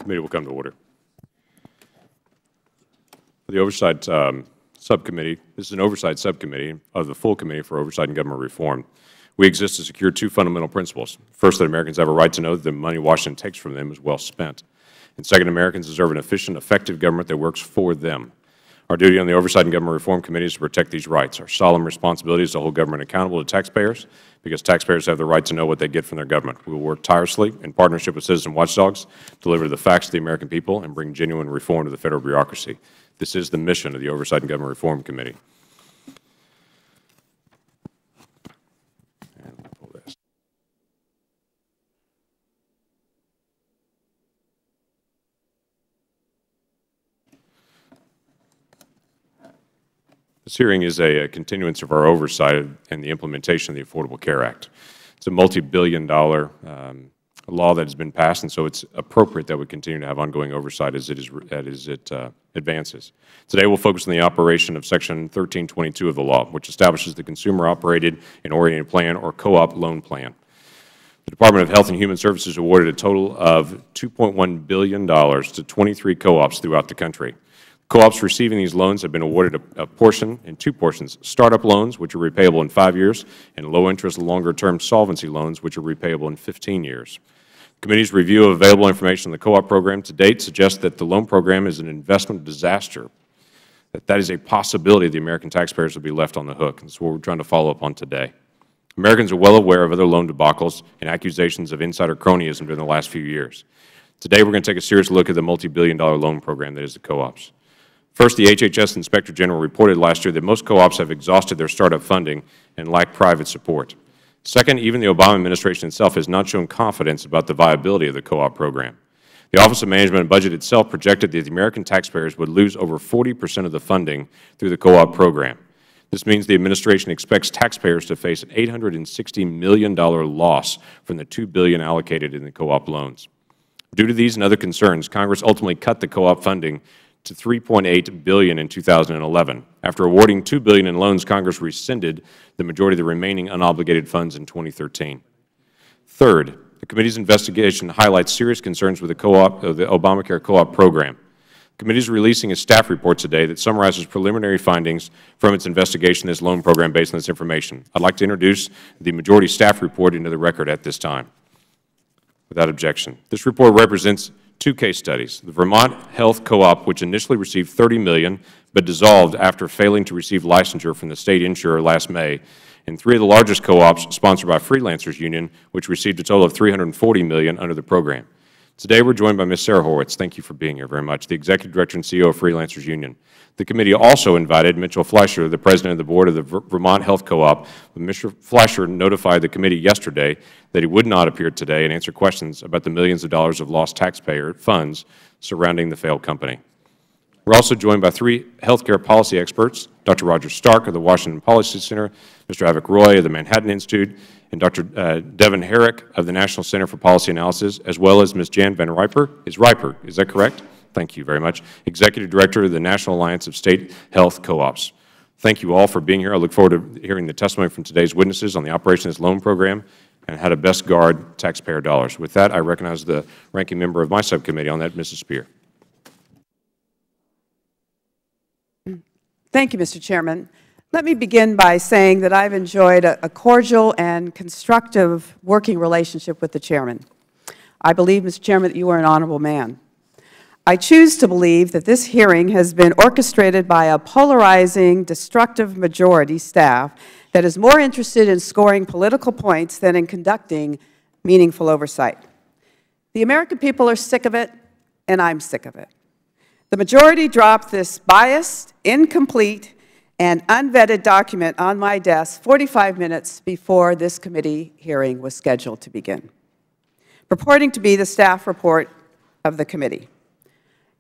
Committee will come to order. The Oversight Subcommittee, this is an Oversight Subcommittee of the full Committee for Oversight and Government Reform. We exist to secure two fundamental principles. First, that Americans have a right to know that the money Washington takes from them is well spent. And second, Americans deserve an efficient, effective government that works for them. Our duty on the Oversight and Government Reform Committee is to protect these rights. Our solemn responsibility is to hold government accountable to taxpayers, because taxpayers have the right to know what they get from their government. We will work tirelessly in partnership with citizen watchdogs to deliver the facts to the American people and bring genuine reform to the Federal bureaucracy. This is the mission of the Oversight and Government Reform Committee. This hearing is a continuance of our oversight and the implementation of the Affordable Care Act. It's a multi-billion-dollar law that has been passed, and so it's appropriate that we continue to have ongoing oversight as it advances. Today we'll focus on the operation of Section 1322 of the law, which establishes the Consumer-Operated and Oriented Plan, or co-op loan plan. The Department of Health and Human Services awarded a total of $2.1 billion to 23 co-ops throughout the country. Co-ops receiving these loans have been awarded a portion in two portions: startup loans, which are repayable in 5 years, and low-interest, longer-term solvency loans, which are repayable in 15 years. The Committee's review of available information on the co-op program to date suggests that the loan program is an investment disaster, that is a possibility the American taxpayers will be left on the hook. That's what we're trying to follow up on today. Americans are well aware of other loan debacles and accusations of insider cronyism during the last few years. Today we're going to take a serious look at the multi-billion-dollar loan program that is the co-ops. First, the HHS Inspector General reported last year that most co-ops have exhausted their startup funding and lack private support. Second, even the Obama administration itself has not shown confidence about the viability of the co-op program. The Office of Management and Budget itself projected that the American taxpayers would lose over 40% of the funding through the co-op program. This means the administration expects taxpayers to face an $860 million loss from the $2 billion allocated in the co-op loans. Due to these and other concerns, Congress ultimately cut the co-op funding to $3.8 billion in 2011. After awarding $2 billion in loans, Congress rescinded the majority of the remaining unobligated funds in 2013. Third, the Committee's investigation highlights serious concerns with the ObamaCare co-op program. The Committee is releasing a staff report today that summarizes preliminary findings from its investigation of this loan program based on this information. I'd like to introduce the majority staff report into the record at this time. Without objection. This report represents two case studies: the Vermont Health Co-op, which initially received $30 million but dissolved after failing to receive licensure from the state insurer last May, and three of the largest co-ops sponsored by Freelancers Union, which received a total of $340 million under the program. Today we are joined by Ms. Sarah Horowitz. Thank you for being here very much, the Executive Director and CEO of Freelancers Union. The Committee also invited Mitchell Fleischer, the President of the Board of the Vermont Health Co-op. Mr. Fleischer notified the Committee yesterday that he would not appear today and answer questions about the millions of dollars of lost taxpayer funds surrounding the failed company. We are also joined by three healthcare policy experts: Dr. Roger Stark of the Washington Policy Center, Mr. Avik Roy of the Manhattan Institute, and Dr. Devin Herrick of the National Center for Policy Analysis, as well as Ms. Jan Van Riper. Is that correct? Thank you very much. Executive Director of the National Alliance of State Health Co-ops. Thank you all for being here. I look forward to hearing the testimony from today's witnesses on the operation of this loan program and how to best guard taxpayer dollars. With that, I recognize the ranking member of my subcommittee on that, Mrs. Spear. Thank you, Mr. Chairman. Let me begin by saying that I've enjoyed a cordial and constructive working relationship with the Chairman. I believe, Mr. Chairman, that you are an honorable man. I choose to believe that this hearing has been orchestrated by a polarizing, destructive majority staff that is more interested in scoring political points than in conducting meaningful oversight. The American people are sick of it, and I'm sick of it. The majority dropped this biased, incomplete, and unvetted document on my desk 45 minutes before this committee hearing was scheduled to begin, purporting to be the staff report of the committee.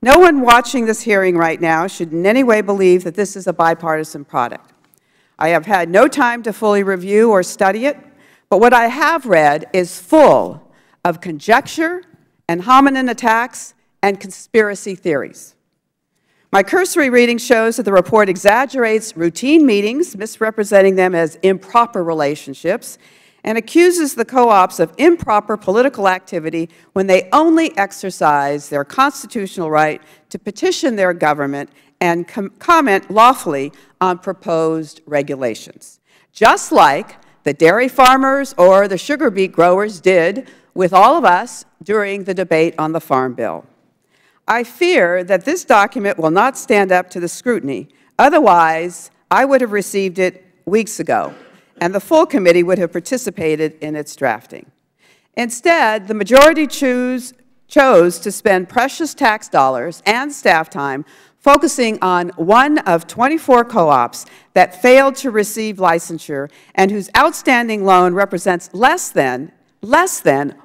No one watching this hearing right now should in any way believe that this is a bipartisan product. I have had no time to fully review or study it, but what I have read is full of conjecture and hominin attacks and conspiracy theories. My cursory reading shows that the report exaggerates routine meetings, misrepresenting them as improper relationships, and accuses the co-ops of improper political activity when they only exercise their constitutional right to petition their government and comment lawfully on proposed regulations, just like the dairy farmers or the sugar beet growers did with all of us during the debate on the Farm Bill. I fear that this document will not stand up to the scrutiny. Otherwise, I would have received it weeks ago, and the full committee would have participated in its drafting. Instead, the majority chose to spend precious tax dollars and staff time focusing on one of 24 co-ops that failed to receive licensure and whose outstanding loan represents less than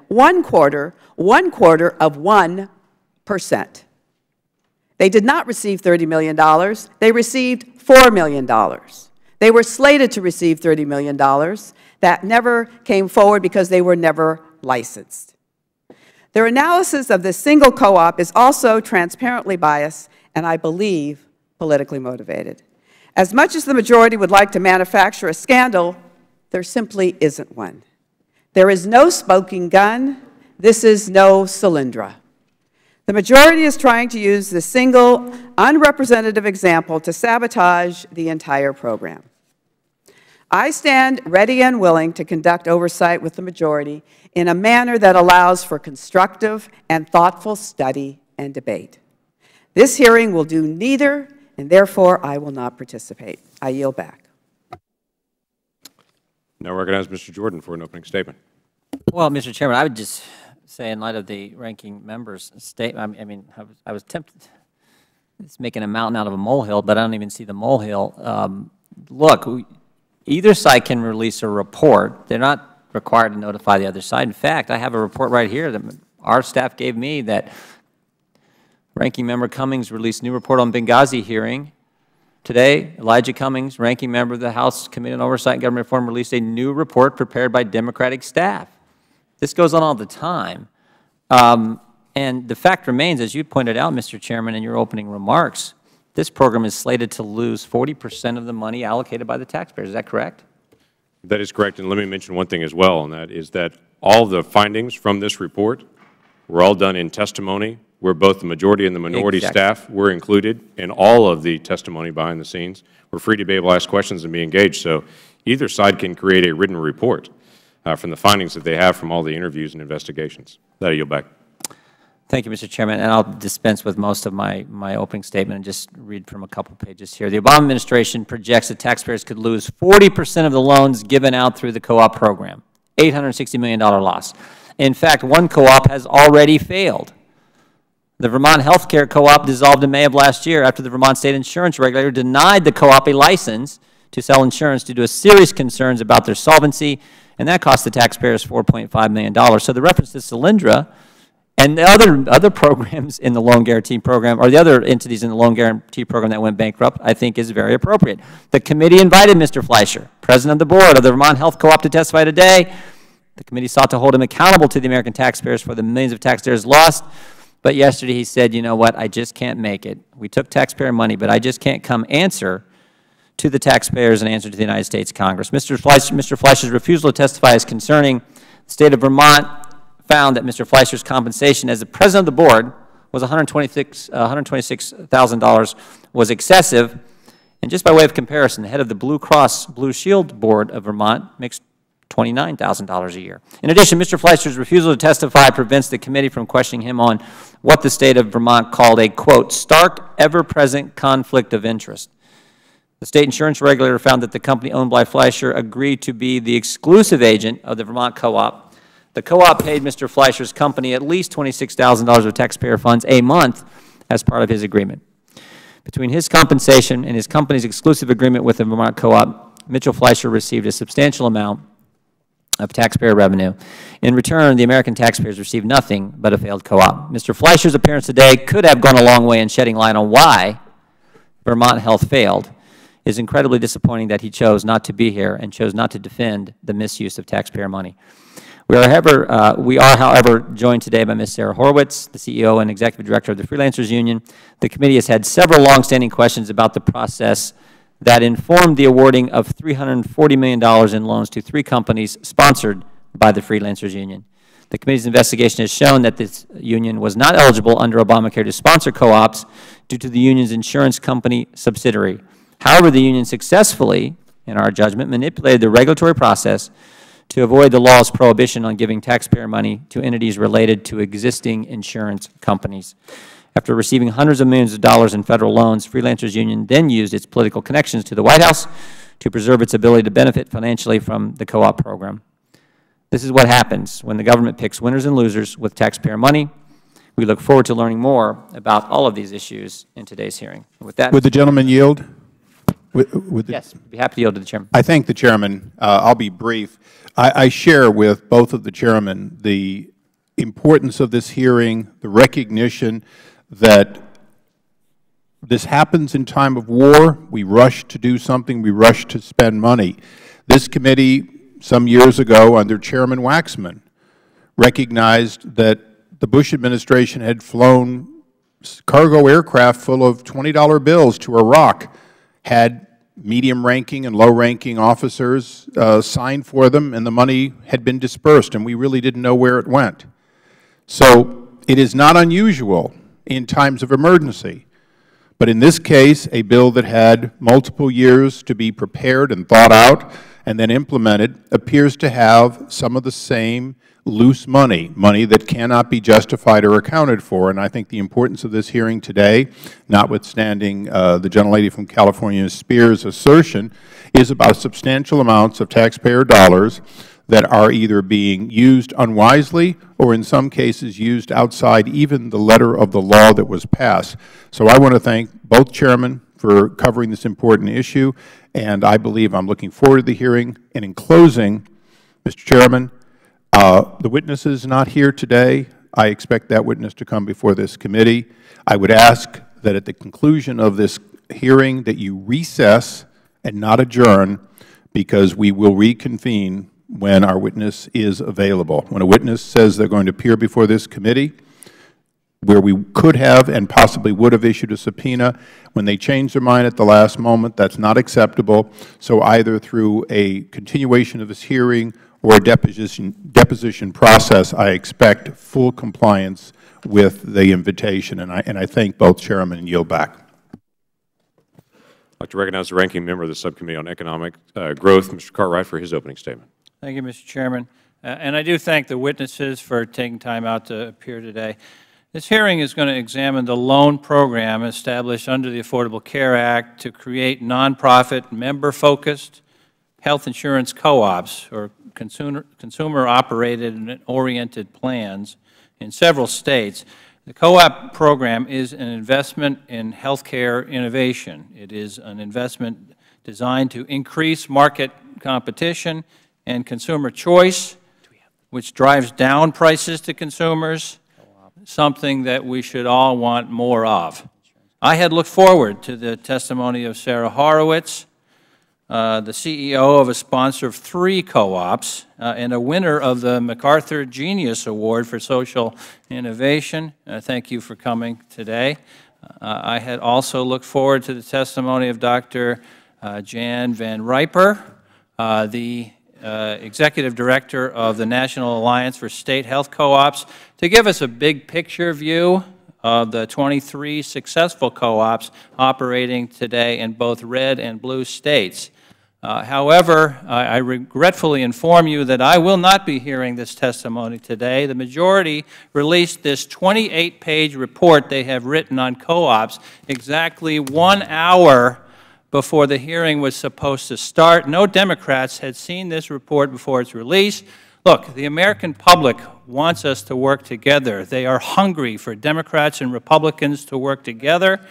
one quarter of 1%. They did not receive $30 million. They received $4 million. They were slated to receive $30 million. That never came forward because they were never licensed. Their analysis of this single co-op is also transparently biased and, I believe, politically motivated. As much as the majority would like to manufacture a scandal, there simply isn't one. There is no smoking gun. This is no Solyndra. The majority is trying to use this single, unrepresentative example to sabotage the entire program. I stand ready and willing to conduct oversight with the majority in a manner that allows for constructive and thoughtful study and debate. This hearing will do neither, and therefore I will not participate. I yield back. Now recognize Mr. Jordan for an opening statement. Well, Mr. Chairman, I would just say in light of the ranking member's statement, I was tempted, it's making a mountain out of a molehill, but I don't even see the molehill. Look, either side can release a report. They're not required to notify the other side. In fact, I have a report right here that our staff gave me that Ranking Member Cummings released a new report on Benghazi hearing. Today, Elijah Cummings, Ranking Member of the House Committee on Oversight and Government Reform, released a new report prepared by Democratic staff. This goes on all the time. And the fact remains, as you pointed out, Mr. Chairman, in your opening remarks, this program is slated to lose 40% of the money allocated by the taxpayers. Is that correct? That is correct. And let me mention one thing as well, and that is that all the findings from this report were all done in testimony where both the majority and the minority staff were included in all of the testimony behind the scenes. We're free to be able to ask questions and be engaged. So either side can create a written report from the findings that they have from all the interviews and investigations. That I yield back. Thank you, Mr. Chairman. And I'll dispense with most of my opening statement and just read from a couple pages here. The Obama administration projects that taxpayers could lose 40% of the loans given out through the co-op program, $860 million loss. In fact, one co-op has already failed. The Vermont Healthcare Co-op dissolved in May of last year after the Vermont State Insurance Regulator denied the co-op a license to sell insurance due to serious concerns about their solvency, and that cost the taxpayers $4.5 million. So the reference to Solyndra and the other programs in the loan guarantee program, or the other entities in the loan guarantee program that went bankrupt, I think is very appropriate. The committee invited Mr. Fleischer, president of the board of the Vermont Health Co-op, to testify today. The committee sought to hold him accountable to the American taxpayers for the millions of taxpayers lost. But yesterday he said, you know what, I just can't make it. We took taxpayer money, but I just can't come answer to the taxpayers and answer to the United States Congress. Mr. Fleischer's refusal to testify is concerning. The State of Vermont found that Mr. Fleischer's compensation as the president of the board was $126,000 was excessive. And just by way of comparison, the head of the Blue Cross Blue Shield Board of Vermont makes $29,000 a year. In addition, Mr. Fleischer's refusal to testify prevents the committee from questioning him on what the State of Vermont called a, quote, stark, ever-present conflict of interest. The state insurance regulator found that the company owned by Fleischer agreed to be the exclusive agent of the Vermont co-op. The co-op paid Mr. Fleischer's company at least $26,000 of taxpayer funds a month as part of his agreement. Between his compensation and his company's exclusive agreement with the Vermont co-op, Mitchell Fleischer received a substantial amount of taxpayer revenue. In return, the American taxpayers received nothing but a failed co-op. Mr. Fleischer's appearance today could have gone a long way in shedding light on why Vermont Health failed. It is incredibly disappointing that he chose not to be here and chose not to defend the misuse of taxpayer money. We are, however, joined today by Ms. Sarah Horowitz, the CEO and Executive Director of the Freelancers Union. The committee has had several longstanding questions about the process that informed the awarding of $340 million in loans to 3 companies sponsored by the Freelancers Union. The committee's investigation has shown that this union was not eligible under Obamacare to sponsor co-ops due to the union's insurance company subsidiary. However, the union successfully, in our judgment, manipulated the regulatory process to avoid the law's prohibition on giving taxpayer money to entities related to existing insurance companies. After receiving hundreds of millions of dollars in federal loans, Freelancers Union then used its political connections to the White House to preserve its ability to benefit financially from the co-op program. This is what happens when the government picks winners and losers with taxpayer money. We look forward to learning more about all of these issues in today's hearing. With that, would the gentleman yield? Yes, I'd be happy to yield to the Chairman. I thank the Chairman. I'll be brief. I share with both of the Chairmen the importance of this hearing, the recognition that this happens in time of war. We rush to do something. We rush to spend money. This committee, some years ago, under Chairman Waxman, recognized that the Bush administration had flown cargo aircraft full of $20 bills to Iraq, had medium-ranking and low-ranking officers sign for them, and the money had been dispersed, and we really didn't know where it went. So it is not unusual in times of emergency. But in this case, a bill that had multiple years to be prepared and thought out and then implemented appears to have some of the same loose money that cannot be justified or accounted for. And I think the importance of this hearing today, notwithstanding the gentlelady from California, Spears' assertion, is about substantial amounts of taxpayer dollars that are either being used unwisely or in some cases used outside even the letter of the law that was passed. So I want to thank both Chairmen for covering this important issue, and I believe I'm looking forward to the hearing. And in closing, Mr. Chairman, the witness is not here today. I expect that witness to come before this committee. I would ask that at the conclusion of this hearing that you recess and not adjourn, because we will reconvene when our witness is available. When a witness says they're going to appear before this committee, where we could have and possibly would have issued a subpoena, when they change their mind at the last moment, that's not acceptable. So either through a continuation of this hearing or a deposition process, I expect full compliance with the invitation. And I thank both Chairmen and yield back. I'd like to recognize the Ranking Member of the Subcommittee on Economic Growth, Mr. Cartwright, for his opening statement. Thank you, Mr. Chairman. And I do thank the witnesses for taking time out to appear today. This hearing is going to examine the loan program established under the Affordable Care Act to create nonprofit, member-focused health insurance co-ops, or consumer-operated and oriented plans in several states. The co-op program is an investment in healthcare innovation. It is an investment designed to increase market competition and consumer choice, which drives down prices to consumers, something that we should all want more of. I had looked forward to the testimony of Sarah Horowitz, the CEO of a sponsor of 3 co-ops and a winner of the MacArthur Genius Award for Social Innovation. Thank you for coming today. I had also looked forward to the testimony of Dr. Jan Van Riper, the Executive Director of the National Alliance for State Health Co-ops, to give us a big picture view of the 23 successful co-ops operating today in both red and blue states. However, I regretfully inform you that I will not be hearing this testimony today. The majority released this 28-page report they have written on co-ops exactly 1 hour before the hearing was supposed to start. No Democrats had seen this report before its release. Look, the American public wants us to work together. They are hungry for Democrats and Republicans to work together.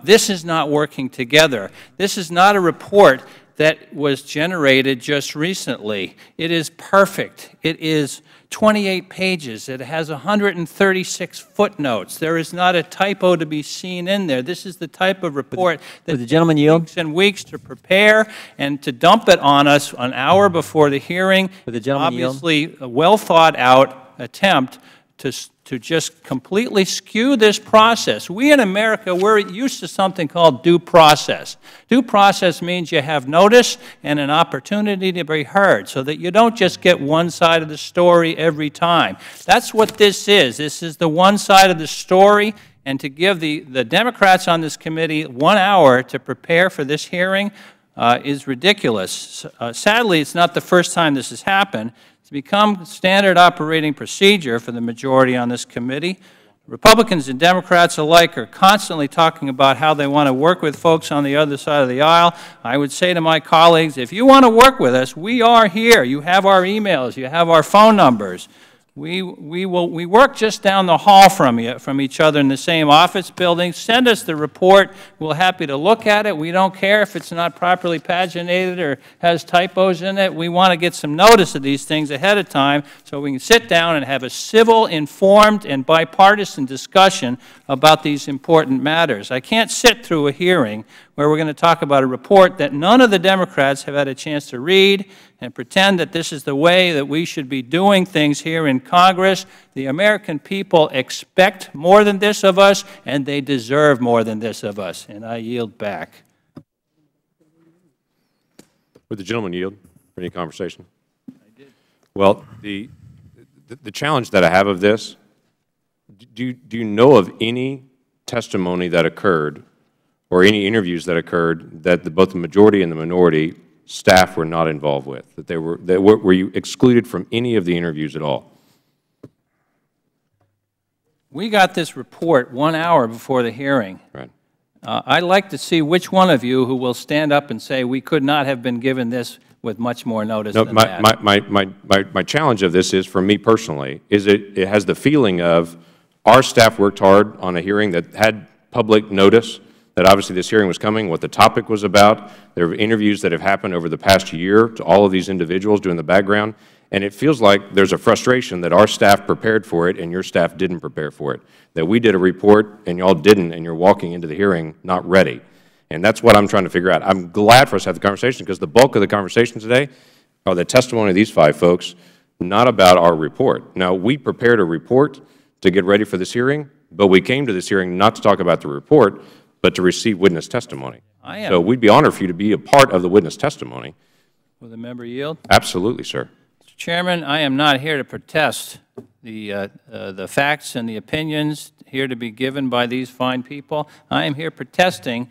This is not working together. This is not a report that was generated just recently. It is perfect. It is 28 pages. It has 136 footnotes. There is not a typo to be seen in there. This is the type of report that the gentleman yield? Weeks and weeks to prepare, and to dump it on us an hour before the hearing. Would the gentleman yield? Obviously, a well thought out attempt to just completely skew this process. We in America, we're used to something called due process. Due process means you have notice and an opportunity to be heard so that you don't just get one side of the story every time. That's what this is. This is the one side of the story, and to give the Democrats on this committee 1 hour to prepare for this hearing is ridiculous. Sadly, it's not the first time this has happened. It's become standard operating procedure for the majority on this committee. Republicans and Democrats alike are constantly talking about how they want to work with folks on the other side of the aisle. I would say to my colleagues, if you want to work with us, we are here. You have our emails. You have our phone numbers. We work just down the hall from each other in the same office building. Send us the report. We're happy to look at it. We don't care if it's not properly paginated or has typos in it. We want to get some notice of these things ahead of time so we can sit down and have a civil, informed, and bipartisan discussion about these important matters. I can't sit through a hearing where we're going to talk about a report that none of the Democrats have had a chance to read and pretend that this is the way that we should be doing things here in Congress. The American people expect more than this of us, and they deserve more than this of us. And I yield back. Would the gentleman yield for any conversation? I did. Well, the challenge that I have of this, do you know of any testimony that occurred or any interviews that occurred that both the majority and the minority staff were not involved with? Were you excluded from any of the interviews at all? We got this report 1 hour before the hearing. Right. I'd like to see which one of you who will stand up and say we could not have been given this with much more notice than that. My challenge of this is, for me personally, is it has the feeling of our staff worked hard on a hearing that had public notice, that obviously this hearing was coming, what the topic was about. There are interviews that have happened over the past year to all of these individuals doing the background, and it feels like there's a frustration that our staff prepared for it and your staff didn't prepare for it, that we did a report and y'all didn't, and you're walking into the hearing not ready. And that's what I'm trying to figure out. I'm glad for us to have the conversation because the bulk of the conversation today are the testimony of these 5 folks, not about our report. Now, we prepared a report to get ready for this hearing, but we came to this hearing not to talk about the report, but to receive witness testimony. So we'd be honored for you to be a part of the witness testimony. Will the member yield? Absolutely, sir. Mr. Chairman, I am not here to protest the facts and the opinions here to be given by these fine people. I am here protesting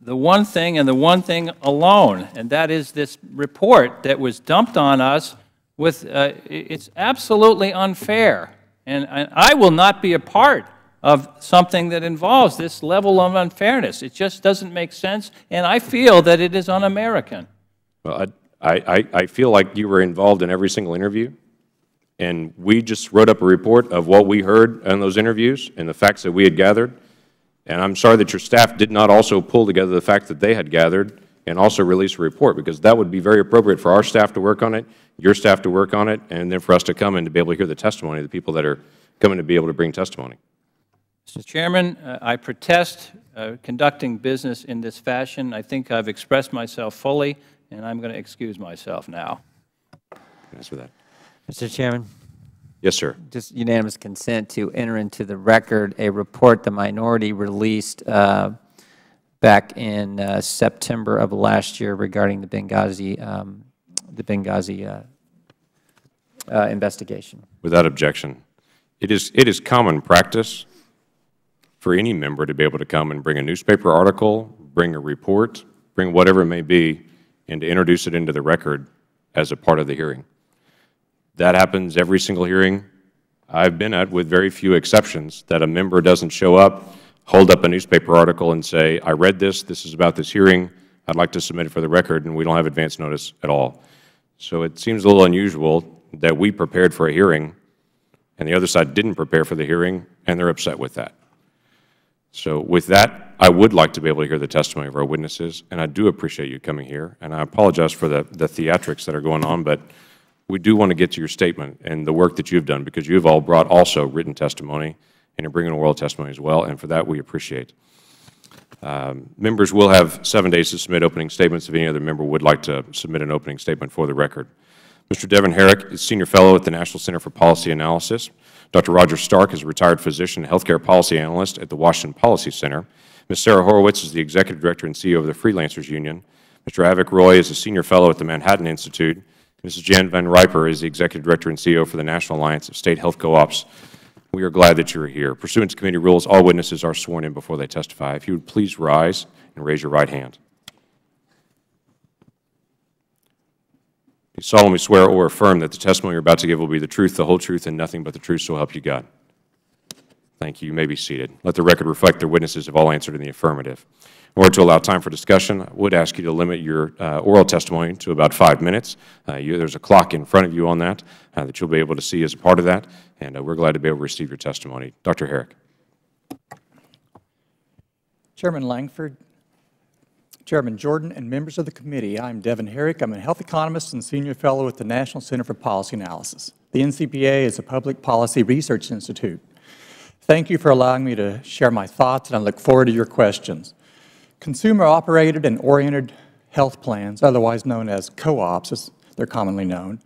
the one thing and the one thing alone, and that is this report that was dumped on us with, it's absolutely unfair. And I will not be a part of something that involves this level of unfairness. It just doesn't make sense, and I feel that it is un-American. Well, I feel like you were involved in every single interview, and we just wrote up a report of what we heard in those interviews and the facts that we had gathered, and I'm sorry that your staff did not also pull together the facts that they had gathered and also release a report, because that would be very appropriate for our staff to work on it, your staff to work on it, and then for us to come in to be able to hear the testimony of the people that are coming to be able to bring testimony. Mr. Chairman, I protest conducting business in this fashion. I think I've expressed myself fully, and I'm going to excuse myself now. Thanks for that. Mr. Chairman. Yes, sir. Just unanimous consent to enter into the record a report the minority released back in September of last year regarding the Benghazi investigation. Without objection. It is common practice for any member to be able to come and bring a newspaper article, bring a report, bring whatever it may be, and to introduce it into the record as a part of the hearing. That happens every single hearing I've been at, with very few exceptions, that a member doesn't show up, hold up a newspaper article and say, I read this, this is about this hearing, I'd like to submit it for the record, and we don't have advance notice at all. So it seems a little unusual that we prepared for a hearing and the other side didn't prepare for the hearing, and they're upset with that. So with that, I would like to be able to hear the testimony of our witnesses, and I do appreciate you coming here, and I apologize for the theatrics that are going on, but we do want to get to your statement and the work that you've done, because you've all brought also written testimony, and you're bringing oral testimony as well, and for that we appreciate. Members will have 7 days to submit opening statements if any other member would like to submit an opening statement for the record. Mr. Devin Herrick is Senior Fellow at the National Center for Policy Analysis. Dr. Roger Stark is a retired physician and healthcare policy analyst at the Washington Policy Center. Ms. Sarah Horowitz is the Executive Director and CEO of the Freelancers Union. Mr. Avik Roy is a Senior Fellow at the Manhattan Institute. Mrs. Jan Van Riper is the Executive Director and CEO for the National Alliance of State Health Co-ops. We are glad that you are here. Pursuant to committee rules, all witnesses are sworn in before they testify. If you would please rise and raise your right hand. You solemnly swear or affirm that the testimony you are about to give will be the truth, the whole truth, and nothing but the truth, so help you God. Thank you. You may be seated. Let the record reflect the witnesses have all answered in the affirmative. In order to allow time for discussion, I would ask you to limit your oral testimony to about 5 minutes. There's a clock in front of you on that that you'll be able to see as a part of that, and we're glad to be able to receive your testimony. Dr. Herrick. Chairman Langford, Chairman Jordan, and members of the committee, I'm Devin Herrick. I'm a health economist and senior fellow at the National Center for Policy Analysis. The NCPA is a public policy research institute. Thank you for allowing me to share my thoughts, and I look forward to your questions. Consumer-operated and oriented health plans, otherwise known as co-ops, as they're commonly known,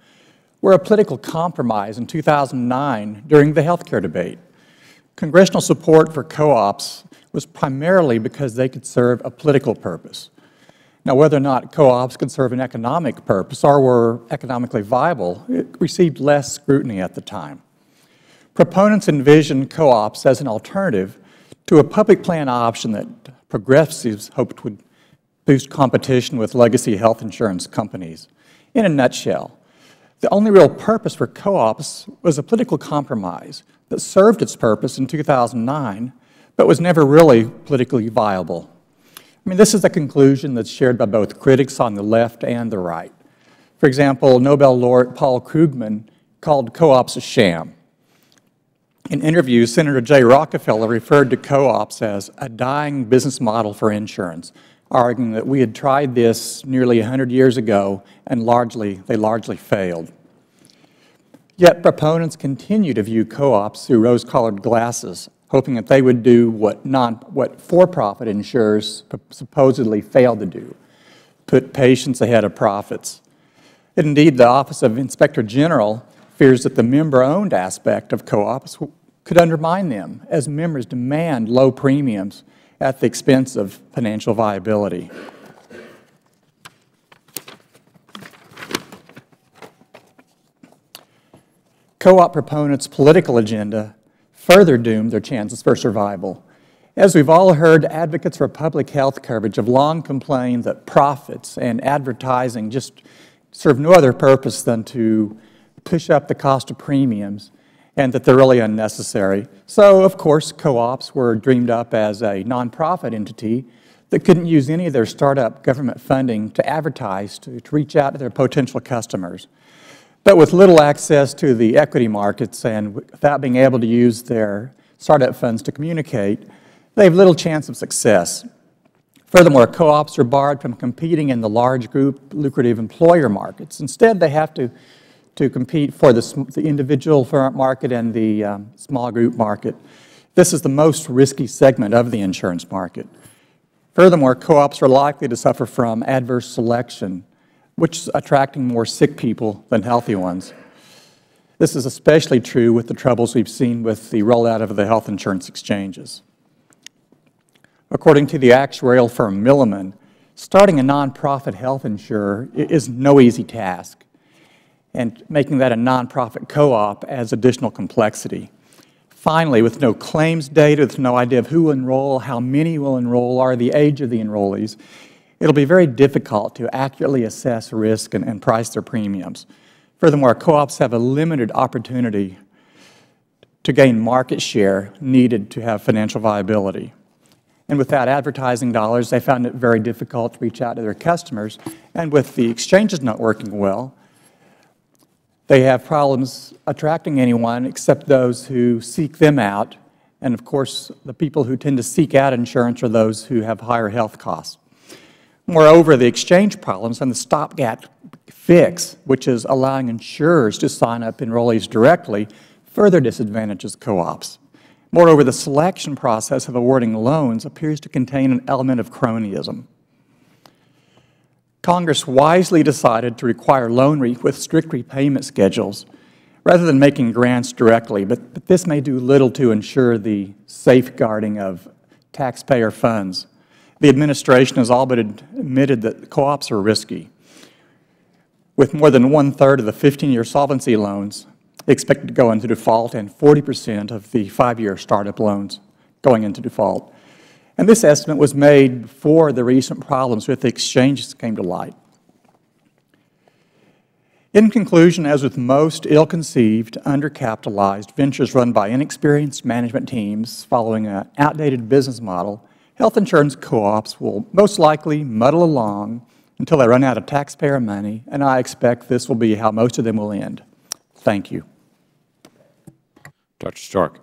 were a political compromise in 2009 during the health care debate. Congressional support for co-ops was primarily because they could serve a political purpose. Now, whether or not co-ops could serve an economic purpose or were economically viable, it received less scrutiny at the time. Proponents envisioned co-ops as an alternative to a public plan option that progressives hoped would boost competition with legacy health insurance companies. In a nutshell, the only real purpose for co-ops was a political compromise that served its purpose in 2009, but was never really politically viable. I mean, this is a conclusion that's shared by both critics on the left and the right. For example, Nobel laureate Paul Krugman called co-ops a sham. In interviews, Senator Jay Rockefeller referred to co-ops as a dying business model for insurance, arguing that we had tried this nearly 100 years ago and they largely failed. Yet proponents continue to view co-ops through rose-colored glasses, hoping that they would do what for-profit insurers supposedly failed to do, put patients ahead of profits. Indeed, the Office of Inspector General fears that the member-owned aspect of co-ops could undermine them as members demand low premiums at the expense of financial viability. Co-op proponents' political agenda further doomed their chances for survival. As we've all heard, advocates for public health coverage have long complained that profits and advertising just serve no other purpose than to push up the cost of premiums, and that they're really unnecessary. So, of course, co-ops were dreamed up as a nonprofit entity that couldn't use any of their startup government funding to advertise, to reach out to their potential customers. But with little access to the equity markets and without being able to use their startup funds to communicate, they have little chance of success. Furthermore, co-ops are barred from competing in the large group lucrative employer markets. Instead, they have to compete for the individual market and the small group market. This is the most risky segment of the insurance market. Furthermore, co-ops are likely to suffer from adverse selection, which is attracting more sick people than healthy ones. This is especially true with the troubles we've seen with the rollout of the health insurance exchanges. According to the actuarial firm Milliman, starting a nonprofit health insurer is no easy task, and making that a nonprofit co-op adds additional complexity. Finally, with no claims data, with no idea of who will enroll, how many will enroll, or the age of the enrollees, it'll be very difficult to accurately assess risk and price their premiums. Furthermore, co-ops have a limited opportunity to gain market share needed to have financial viability. And without advertising dollars, they found it very difficult to reach out to their customers. And with the exchanges not working well, they have problems attracting anyone except those who seek them out. And of course, the people who tend to seek out insurance are those who have higher health costs. Moreover, the exchange problems and the stopgap fix, which is allowing insurers to sign up enrollees directly, further disadvantages co-ops. Moreover, the selection process of awarding loans appears to contain an element of cronyism. Congress wisely decided to require with strict repayment schedules, rather than making grants directly, but this may do little to ensure the safeguarding of taxpayer funds. The administration has all but admitted that co-ops are risky, with more than one-third of the 15-year solvency loans expected to go into default and 40% of the 5-year startup loans going into default. And this estimate was made before the recent problems with the exchanges came to light. In conclusion, as with most ill-conceived, undercapitalized ventures run by inexperienced management teams following an outdated business model, health insurance co-ops will most likely muddle along until they run out of taxpayer money, and I expect this will be how most of them will end. Thank you. Dr. Stark.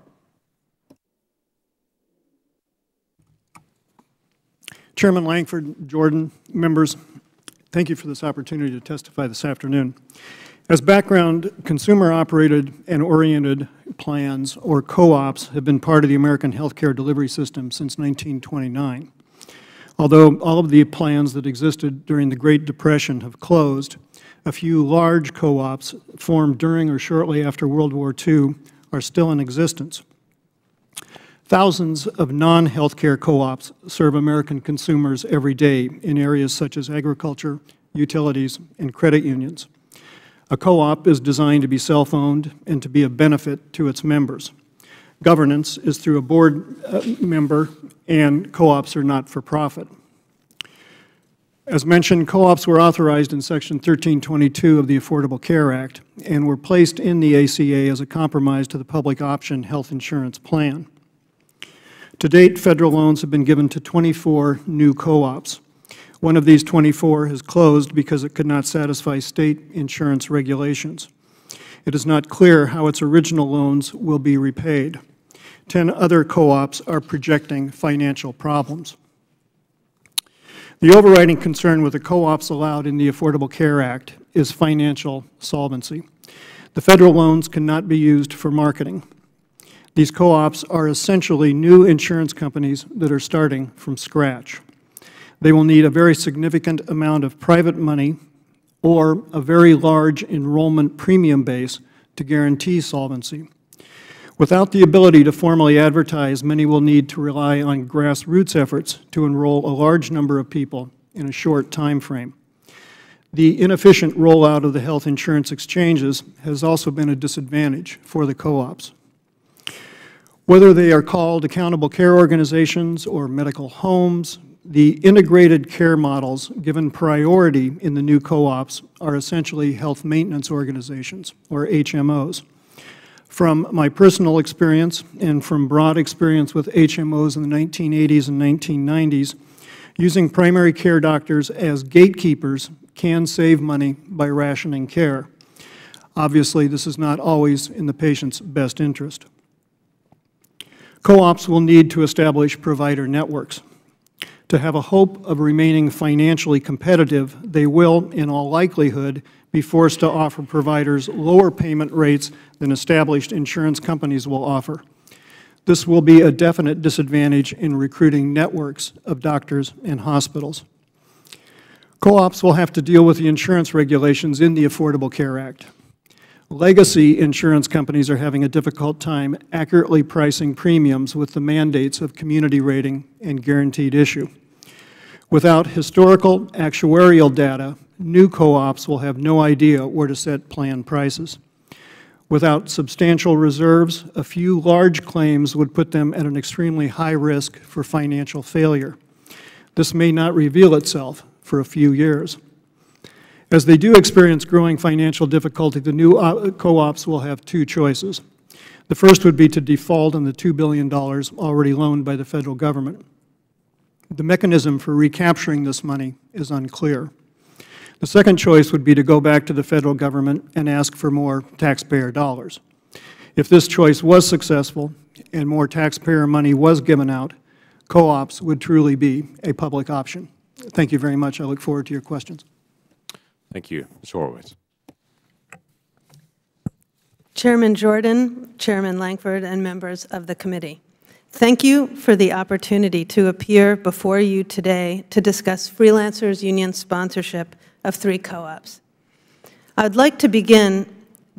Chairman Langford, Jordan, members, thank you for this opportunity to testify this afternoon. As background, consumer-operated and oriented plans, or co-ops, have been part of the American healthcare delivery system since 1929. Although all of the plans that existed during the Great Depression have closed, a few large co-ops formed during or shortly after World War II are still in existence. Thousands of non-healthcare co-ops serve American consumers every day in areas such as agriculture, utilities, and credit unions. A co-op is designed to be self-owned and to be of benefit to its members. Governance is through a board member, and co-ops are not for profit. As mentioned, co-ops were authorized in Section 1322 of the Affordable Care Act and were placed in the ACA as a compromise to the public option health insurance plan. To date, Federal loans have been given to 24 new co-ops. One of these 24 has closed because it could not satisfy state insurance regulations. It is not clear how its original loans will be repaid. 10 other co-ops are projecting financial problems. The overriding concern with the co-ops allowed in the Affordable Care Act is financial solvency. The Federal loans cannot be used for marketing. These co-ops are essentially new insurance companies that are starting from scratch. They will need a very significant amount of private money or a very large enrollment premium base to guarantee solvency. Without the ability to formally advertise, many will need to rely on grassroots efforts to enroll a large number of people in a short time frame. The inefficient rollout of the health insurance exchanges has also been a disadvantage for the co-ops. Whether they are called accountable care organizations or medical homes, the integrated care models given priority in the new co-ops are essentially health maintenance organizations, or HMOs. From my personal experience and from broad experience with HMOs in the 1980s and 1990s, using primary care doctors as gatekeepers can save money by rationing care. Obviously, this is not always in the patient's best interest. Co-ops will need to establish provider networks. To have a hope of remaining financially competitive, they will, in all likelihood, be forced to offer providers lower payment rates than established insurance companies will offer. This will be a definite disadvantage in recruiting networks of doctors and hospitals. Co-ops will have to deal with the insurance regulations in the Affordable Care Act. Legacy insurance companies are having a difficult time accurately pricing premiums with the mandates of community rating and guaranteed issue. Without historical actuarial data, new co-ops will have no idea where to set plan prices. Without substantial reserves, a few large claims would put them at an extremely high risk for financial failure. This may not reveal itself for a few years. As they do experience growing financial difficulty, the new co-ops will have two choices. The first would be to default on the $2 billion already loaned by the Federal government. The mechanism for recapturing this money is unclear. The second choice would be to go back to the Federal government and ask for more taxpayer dollars. If this choice was successful and more taxpayer money was given out, co-ops would truly be a public option. Thank you very much. I look forward to your questions. Thank you. Ms. Horowitz. Chairman Jordan, Chairman Langford, and members of the committee, thank you for the opportunity to appear before you today to discuss Freelancers Union sponsorship of 3 co-ops. I would like to begin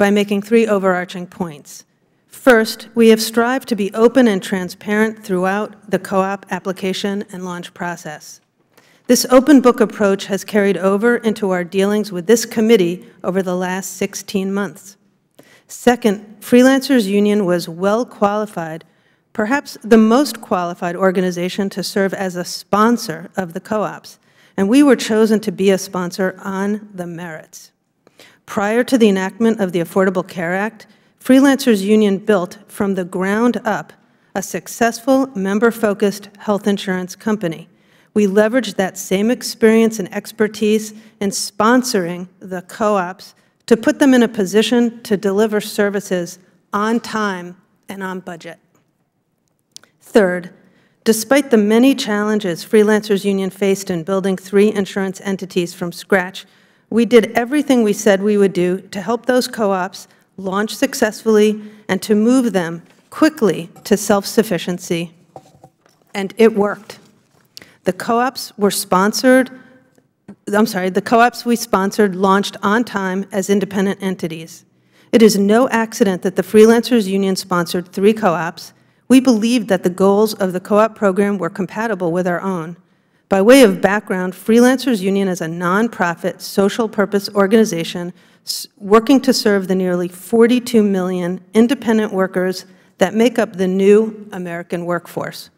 by making 3 overarching points. First, we have strived to be open and transparent throughout the co-op application and launch process. This open book approach has carried over into our dealings with this committee over the last 16 months. Second, Freelancers Union was well qualified, perhaps the most qualified organization to serve as a sponsor of the co-ops, and we were chosen to be a sponsor on the merits. Prior to the enactment of the Affordable Care Act, Freelancers Union built from the ground up a successful member-focused health insurance company. We leveraged that same experience and expertise in sponsoring the co-ops to put them in a position to deliver services on time and on budget. Third, despite the many challenges Freelancers Union faced in building 3 insurance entities from scratch, we did everything we said we would do to help those co-ops launch successfully and to move them quickly to self-sufficiency. And it worked. The co-ops we sponsored launched on time as independent entities. It is no accident that the Freelancers Union sponsored 3 co-ops. We believed that the goals of the co-op program were compatible with our own. By way of background, Freelancers Union is a nonprofit social purpose organization working to serve the nearly 42 million independent workers that make up the new American workforce.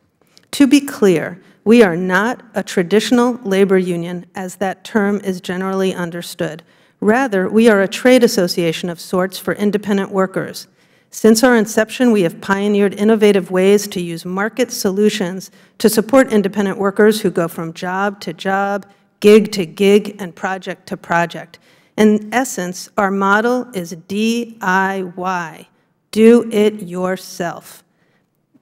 To be clear, we are not a traditional labor union, as that term is generally understood. Rather, we are a trade association of sorts for independent workers. Since our inception, we have pioneered innovative ways to use market solutions to support independent workers who go from job to job, gig to gig, and project to project. In essence, our model is DIY, do it yourself.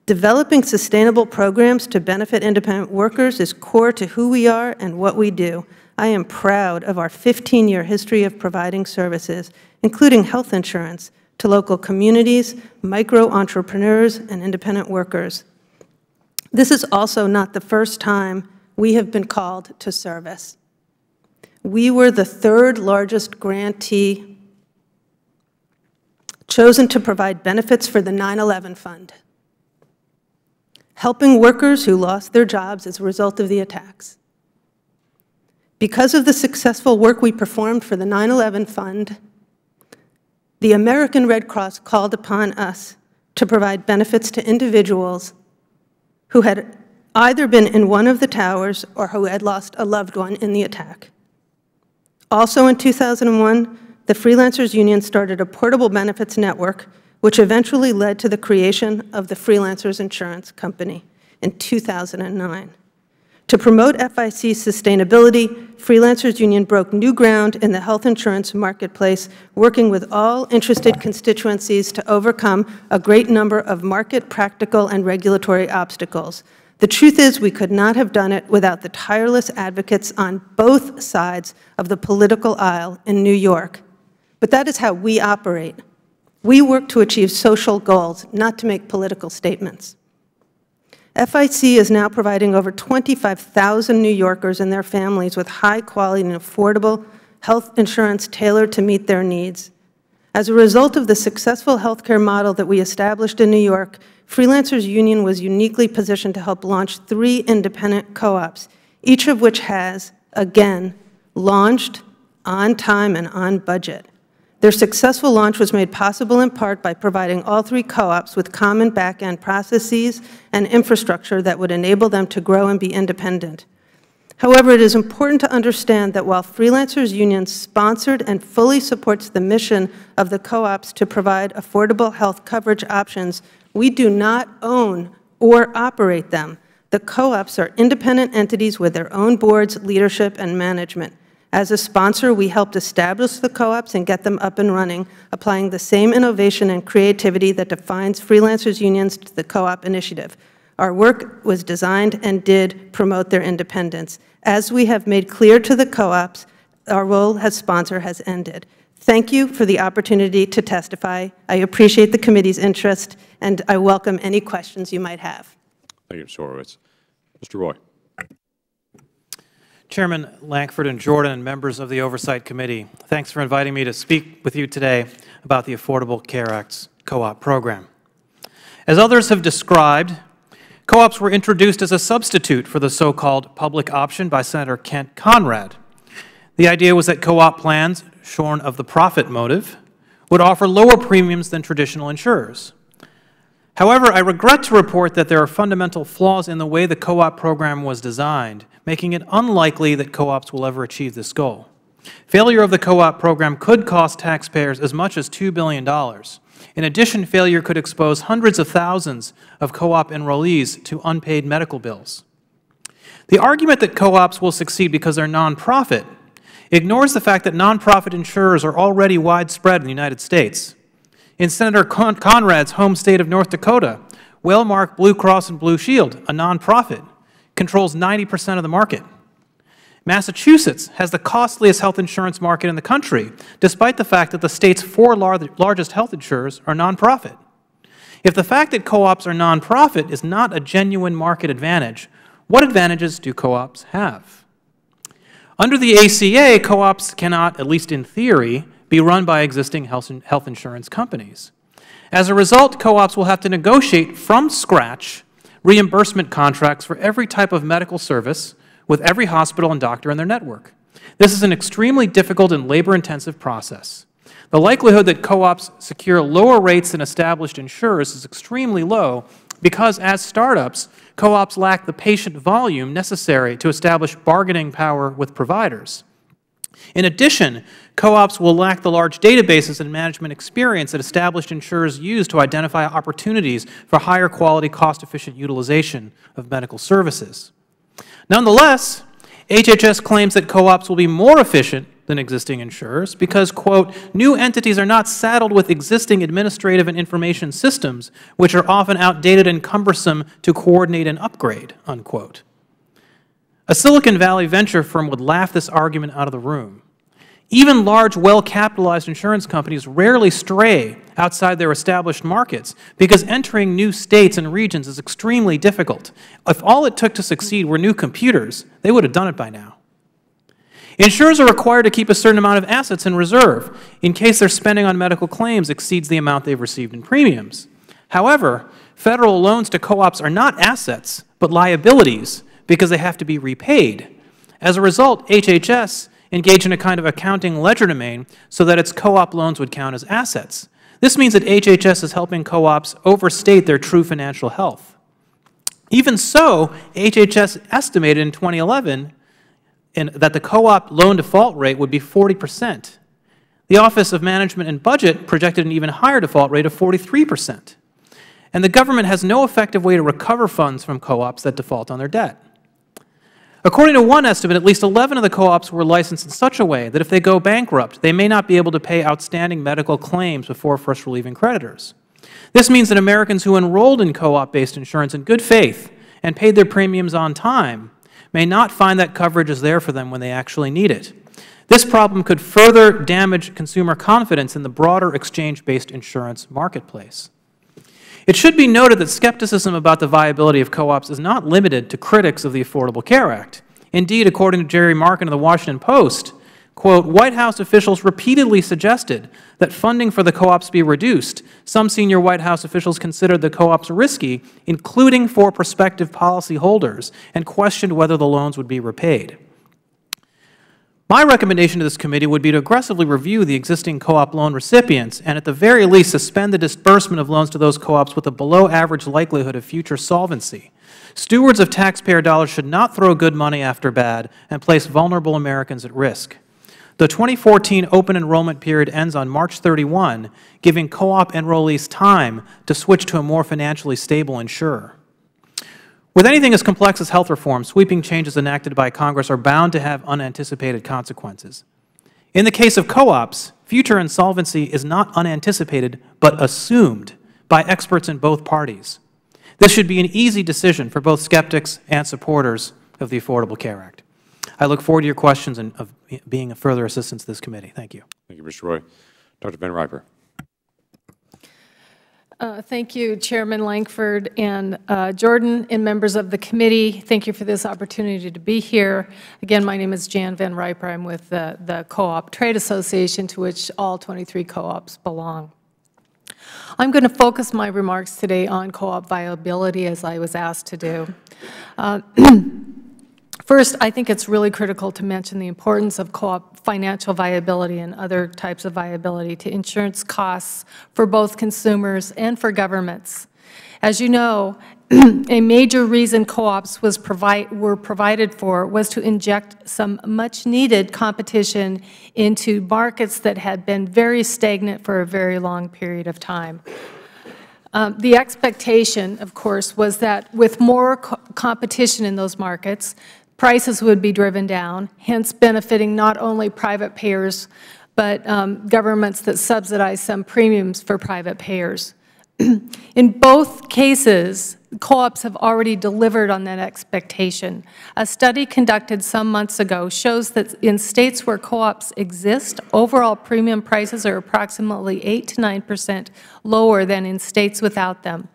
Developing sustainable programs to benefit independent workers is core to who we are and what we do. I am proud of our 15-year history of providing services, including health insurance, to local communities, micro-entrepreneurs, and independent workers. This is also not the first time we have been called to service. We were the 3rd largest grantee chosen to provide benefits for the 9/11 Fund, helping workers who lost their jobs as a result of the attacks. Because of the successful work we performed for the 9/11 Fund, the American Red Cross called upon us to provide benefits to individuals who had either been in one of the towers or who had lost a loved one in the attack. Also in 2001, the Freelancers Union started a portable benefits network, which eventually led to the creation of the Freelancers Insurance Company in 2009. To promote FIC's sustainability, Freelancers Union broke new ground in the health insurance marketplace, working with all interested constituencies to overcome a great number of market, practical, and regulatory obstacles. The truth is, we could not have done it without the tireless advocates on both sides of the political aisle in New York. But that is how we operate. We work to achieve social goals, not to make political statements. FIC is now providing over 25,000 New Yorkers and their families with high-quality and affordable health insurance tailored to meet their needs. As a result of the successful healthcare model that we established in New York, Freelancers Union was uniquely positioned to help launch 3 independent co-ops, each of which has, again, launched on time and on budget. Their successful launch was made possible in part by providing all 3 co-ops with common back-end processes and infrastructure that would enable them to grow and be independent. However, it is important to understand that while Freelancers Union sponsored and fully supports the mission of the co-ops to provide affordable health coverage options, we do not own or operate them. The co-ops are independent entities with their own boards, leadership, and management. As a sponsor, we helped establish the co-ops and get them up and running, applying the same innovation and creativity that defines Freelancers Unions to the co-op initiative. Our work was designed and did promote their independence. As we have made clear to the co-ops, our role as sponsor has ended. Thank you for the opportunity to testify. I appreciate the committee's interest, and I welcome any questions you might have. Thank you, Ms. Horowitz. Mr. Roy. Chairman Lankford and Jordan and members of the Oversight Committee, thanks for inviting me to speak with you today about the Affordable Care Act's co-op program. As others have described, co-ops were introduced as a substitute for the so-called public option by Senator Kent Conrad. The idea was that co-op plans, shorn of the profit motive, would offer lower premiums than traditional insurers. However, I regret to report that there are fundamental flaws in the way the co-op program was designed, making it unlikely that co-ops will ever achieve this goal. Failure of the co-op program could cost taxpayers as much as $2 billion. In addition, failure could expose hundreds of thousands of co-op enrollees to unpaid medical bills. The argument that co-ops will succeed because they're nonprofit ignores the fact that nonprofit insurers are already widespread in the United States. In Senator Conrad's home state of North Dakota, Wellmark Blue Cross and Blue Shield, a nonprofit, controls 90% of the market. Massachusetts has the costliest health insurance market in the country, despite the fact that the state's 4 largest health insurers are nonprofit. If the fact that co-ops are nonprofit is not a genuine market advantage, what advantages do co-ops have? Under the ACA, co-ops cannot, at least in theory, be run by existing health insurance companies. As a result, co-ops will have to negotiate from scratch reimbursement contracts for every type of medical service with every hospital and doctor in their network. This is an extremely difficult and labor-intensive process. The likelihood that co-ops secure lower rates than established insurers is extremely low because, as startups, co-ops lack the patient volume necessary to establish bargaining power with providers. In addition, co-ops will lack the large databases and management experience that established insurers use to identify opportunities for higher quality, cost-efficient utilization of medical services. Nonetheless, HHS claims that co-ops will be more efficient than existing insurers because, quote, new entities are not saddled with existing administrative and information systems, which are often outdated and cumbersome to coordinate and upgrade, unquote. A Silicon Valley venture firm would laugh this argument out of the room. Even large, well-capitalized insurance companies rarely stray outside their established markets because entering new states and regions is extremely difficult. If all it took to succeed were new computers, they would have done it by now. Insurers are required to keep a certain amount of assets in reserve in case their spending on medical claims exceeds the amount they've received in premiums. However, federal loans to co-ops are not assets, but liabilities because they have to be repaid. As a result, HHS engaged in a kind of accounting legerdemain so that its co-op loans would count as assets. This means that HHS is helping co-ops overstate their true financial health. Even so, HHS estimated in 2011 that the co-op loan default rate would be 40%. The Office of Management and Budget projected an even higher default rate of 43%. And the government has no effective way to recover funds from co-ops that default on their debt. According to one estimate, at least 11 of the co-ops were licensed in such a way that if they go bankrupt, they may not be able to pay outstanding medical claims before first relieving creditors. This means that Americans who enrolled in co-op-based insurance in good faith and paid their premiums on time may not find that coverage is there for them when they actually need it. This problem could further damage consumer confidence in the broader exchange-based insurance marketplace. It should be noted that skepticism about the viability of co-ops is not limited to critics of the Affordable Care Act. Indeed, according to Jerry Markin of the Washington Post, quote, White House officials repeatedly suggested that funding for the co-ops be reduced. Some senior White House officials considered the co-ops risky, including for prospective policyholders, and questioned whether the loans would be repaid. My recommendation to this committee would be to aggressively review the existing co-op loan recipients and at the very least suspend the disbursement of loans to those co-ops with a below-average likelihood of future solvency. Stewards of taxpayer dollars should not throw good money after bad and place vulnerable Americans at risk. The 2014 open enrollment period ends on March 31, giving co-op enrollees time to switch to a more financially stable insurer. With anything as complex as health reform, sweeping changes enacted by Congress are bound to have unanticipated consequences. In the case of co-ops, future insolvency is not unanticipated, but assumed by experts in both parties. This should be an easy decision for both skeptics and supporters of the Affordable Care Act. I look forward to your questions and of being of further assistance to this committee. Thank you. Thank you, Mr. Roy. Dr. Van Riper. Thank you, Chairman Lankford and Jordan, and members of the committee. Thank you for this opportunity to be here. Again, my name is Jan Van Riper. I'm with the Co-op Trade Association, to which all 23 co-ops belong. I'm going to focus my remarks today on co-op viability, as I was asked to do. First, I think it's really critical to mention the importance of co-op financial viability and other types of viability to insurance costs for both consumers and for governments. As you know, a major reason co-ops were provided for was to inject some much-needed competition into markets that had been very stagnant for a very long period of time. The expectation, of course, was that with more competition in those markets, prices would be driven down, hence benefiting not only private payers, but governments that subsidize some premiums for private payers. In both cases, co-ops have already delivered on that expectation. A study conducted some months ago shows that in states where co-ops exist, overall premium prices are approximately 8 to 9% lower than in states without them.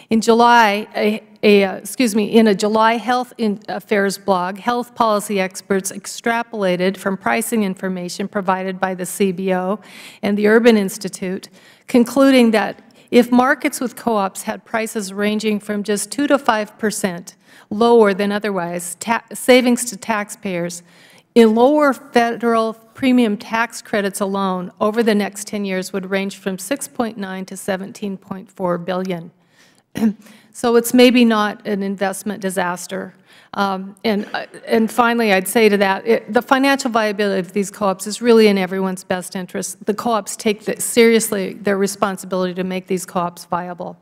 In July, in a July Health Affairs blog, health policy experts extrapolated from pricing information provided by the CBO and the Urban Institute, concluding that if markets with co-ops had prices ranging from just 2 to 5% lower than otherwise, savings to taxpayers, in lower federal premium tax credits alone over the next 10 years would range from $6.9 to $17.4 billion. So it's maybe not an investment disaster. And finally, I'd say to that, the financial viability of these co-ops is really in everyone's best interest. The co-ops take seriously their responsibility to make these co-ops viable.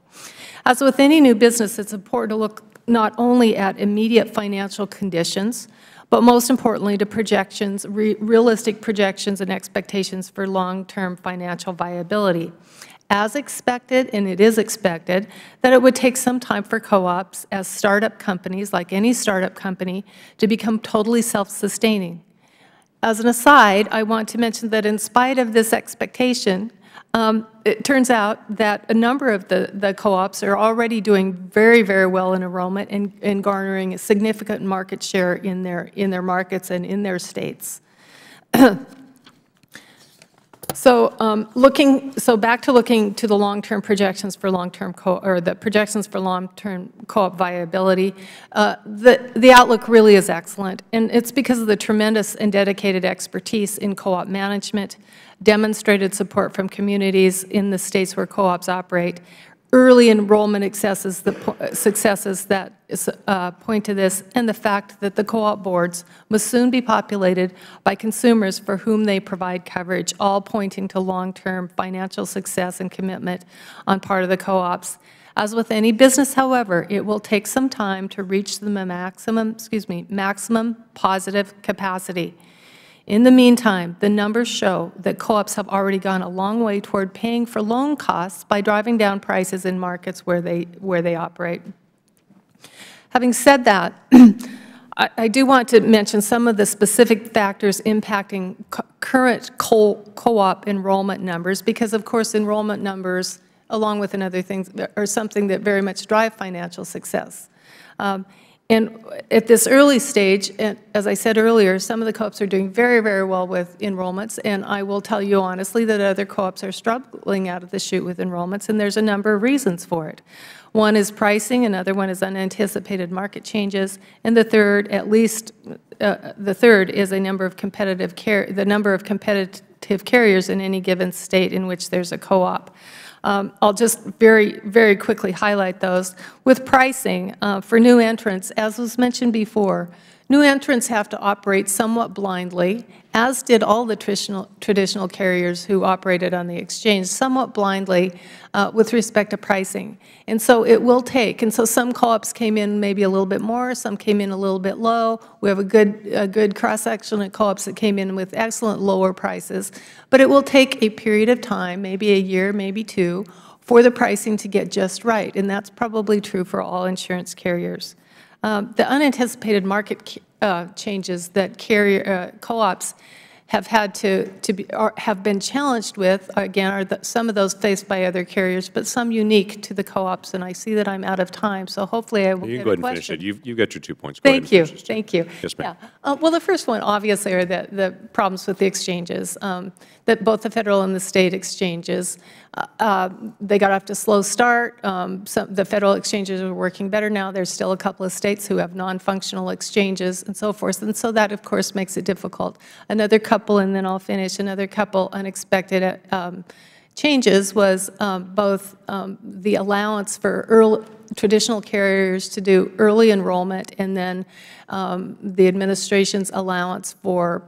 As with any new business, it's important to look not only at immediate financial conditions, but most importantly to projections, realistic projections and expectations for long-term financial viability. As expected, and it is expected, that it would take some time for co-ops as startup companies, like any startup company, to become totally self-sustaining. As an aside, I want to mention that in spite of this expectation, it turns out that a number of the co-ops are already doing very, very well in enrollment and garnering a significant market share in their markets and in their states. So, back to looking to the long-term projections for long-term co-op viability, the outlook really is excellent, and it's because of the tremendous and dedicated expertise in co-op management, demonstrated support from communities in the states where co-ops operate, early enrollment successes that point to this, and the fact that the co-op boards must soon be populated by consumers for whom they provide coverage, all pointing to long-term financial success and commitment on part of the co-ops. As with any business, however, it will take some time to reach the maximum positive capacity. In the meantime, the numbers show that co-ops have already gone a long way toward paying for loan costs by driving down prices in markets where they operate. Having said that, I do want to mention some of the specific factors impacting current co-op enrollment numbers, because of course enrollment numbers, along with other things, are something that very much drive financial success. And at this early stage, as I said earlier, some of the co-ops are doing very, very well with enrollments, and I will tell you honestly that other co-ops are struggling out of the chute with enrollments, and there's a number of reasons for it. One is pricing, another one is unanticipated market changes, and the third, is the number of competitive carriers in any given state in which there's a co-op. I'll just very, very quickly highlight those. With pricing, for new entrants, as was mentioned before, new entrants have to operate somewhat blindly, as did all the traditional carriers who operated on the exchange, somewhat blindly with respect to pricing. And so it will take, and so some co-ops came in maybe a little bit more, some came in a little bit low. We have a good cross-section of co-ops that came in with excellent lower prices. But it will take a period of time, maybe a year, maybe two, for the pricing to get just right. And that's probably true for all insurance carriers. The unanticipated market changes that co-ops have had to be, or have been challenged with, again, are some of those faced by other carriers, but some unique to the co-ops. And I see that I'm out of time, so hopefully I will You get can go a ahead and finish question. it. You've got your 2 points. Thank you. Thank you. Yes, ma'am. Yeah. Well, the first one, obviously, are the problems with the exchanges, that both the federal and the state exchanges, they got off to a slow start. The federal exchanges are working better now. There's still a couple of states who have non-functional exchanges and so forth. And so that, of course, makes it difficult. Another couple, and then I'll finish, another couple unexpected changes was both the allowance for traditional carriers to do early enrollment, and then the administration's allowance for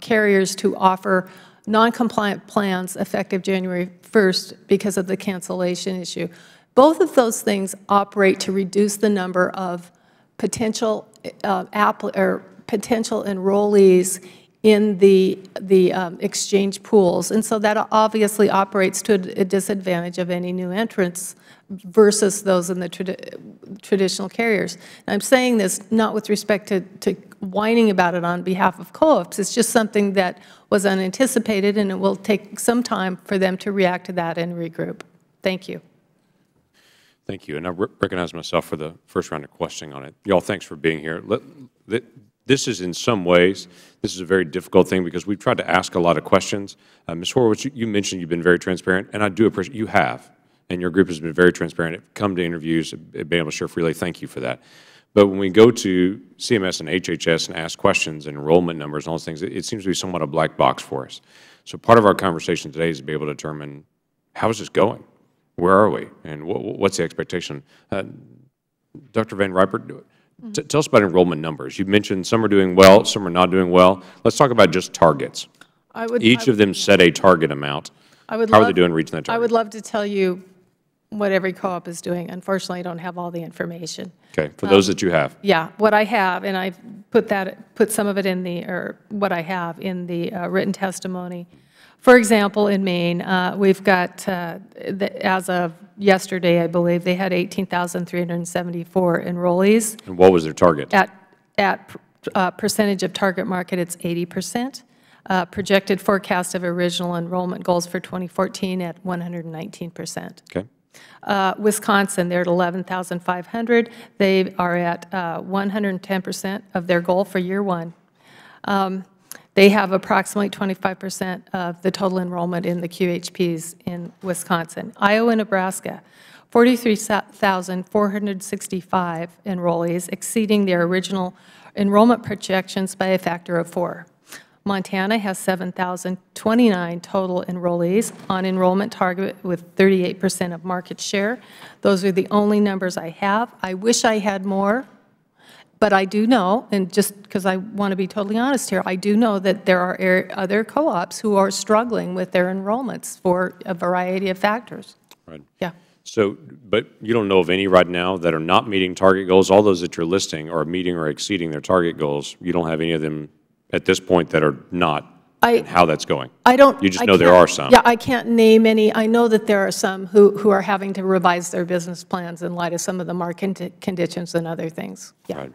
carriers to offer non-compliant plans effective January 1st because of the cancellation issue. Both of those things operate to reduce the number of potential potential enrollees in the exchange pools. And so that obviously operates to a disadvantage of any new entrants versus those in the traditional carriers. And I'm saying this not with respect to whining about it on behalf of co-ops. It's just something that was unanticipated, and it will take some time for them to react to that and regroup. Thank you. Thank you. And I recognize myself for the first round of questioning on it. Y'all, thanks for being here. This is, in some ways, this is a very difficult thing because we've tried to ask a lot of questions. Ms. Horowitz, you mentioned you've been very transparent, and I do appreciate you have, and your group has been very transparent. Come to interviews, been able to share freely. Thank you for that. But when we go to CMS and HHS and ask questions and enrollment numbers and all those things, it seems to be somewhat a black box for us. So part of our conversation today is to be able to determine how is this going? Where are we? And what's the expectation? Dr. Van Riper, tell us about enrollment numbers. You mentioned some are doing well, some are not doing well. Let's talk about just targets. Each of them set a target amount. How are they doing reaching that target? I would love to tell you what every co-op is doing. Unfortunately, I don't have all the information. Okay, for those that you have. Yeah, what I have, and I've put some of it in the, or what I have in the written testimony. For example, in Maine, we've got, as of yesterday, I believe, they had 18,374 enrollees. And what was their target? At percentage of target market, it's 80%. Projected forecast of original enrollment goals for 2014 at 119%. Okay. Wisconsin, they're at 11,500. They are at 110% of their goal for year one. They have approximately 25% of the total enrollment in the QHPs in Wisconsin. Iowa and Nebraska, 43,465 enrollees, exceeding their original enrollment projections by a factor of 4. Montana has 7,029 total enrollees on enrollment target with 38% of market share. Those are the only numbers I have. I wish I had more. But I do know, and just because I want to be totally honest here, I do know that there are other co-ops who are struggling with their enrollments for a variety of factors. Right. Yeah. So, but you don't know of any right now that are not meeting target goals? All those that you're listing are meeting or exceeding their target goals. You don't have any of them at this point that are not, and how that's going? I don't. You just know there are some. Yeah, I can't name any. I know that there are some who are having to revise their business plans in light of some of the market conditions and other things. Yeah. Right.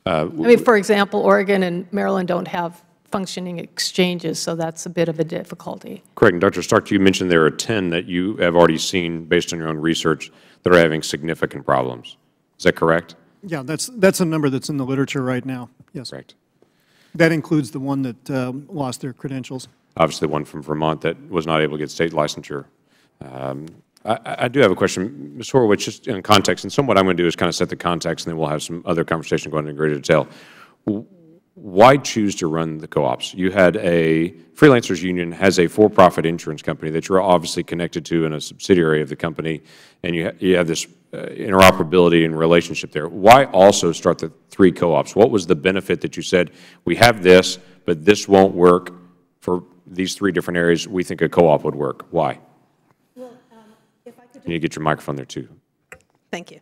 I mean, for example, Oregon and Maryland don't have functioning exchanges, so that's a bit of a difficulty. Correct. And Dr. Stark, you mentioned there are 10 that you have already seen, based on your own research, that are having significant problems. Is that correct? Yeah, that's a number that's in the literature right now. Yes. Correct. That includes the one that lost their credentials. Obviously, one from Vermont that was not able to get state licensure. I do have a question, Ms. Horowitz, just in context, and somewhat I'm going to do is kind of set the context, and then we'll have some other conversation going into greater detail. Why choose to run the co-ops? You had a Freelancers Union has a for-profit insurance company that you're obviously connected to and a subsidiary of the company, and you have this interoperability and relationship there. Why also start the 3 co-ops? What was the benefit that you said, we have this, but this won't work for these 3 different areas, we think a co-op would work? Why? You need to get your microphone there, too. Thank you.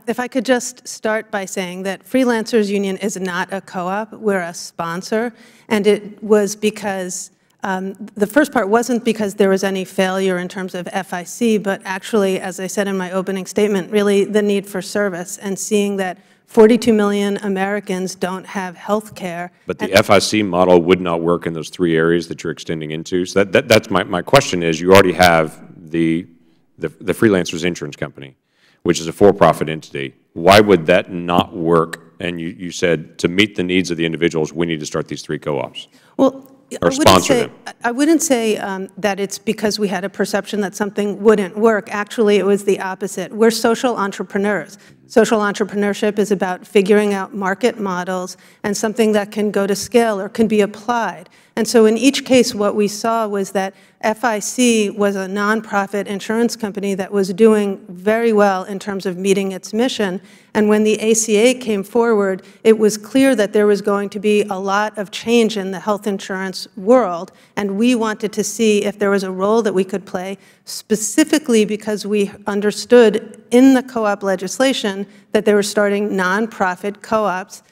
If I could just start by saying that Freelancers Union is not a co-op. We're a sponsor, and it was because the first part wasn't because there was any failure in terms of FIC, but actually, as I said in my opening statement, really the need for service and seeing that 42 million Americans don't have health care. But the FIC model would not work in those three areas that you're extending into. So that's my question is, you already have the freelancers insurance company, which is a for-profit entity. Why would that not work? And you said to meet the needs of the individuals, we need to start these three co-ops. Well, or sponsor them. I wouldn't say that it's because we had a perception that something wouldn't work. Actually, it was the opposite. We're social entrepreneurs. Social entrepreneurship is about figuring out market models and something that can go to scale or can be applied. And so in each case, what we saw was that FIC was a nonprofit insurance company that was doing very well in terms of meeting its mission. And when the ACA came forward, it was clear that there was going to be a lot of change in the health insurance world. And we wanted to see if there was a role that we could play, specifically because we understood in the co-op legislation that they were starting nonprofit co-ops,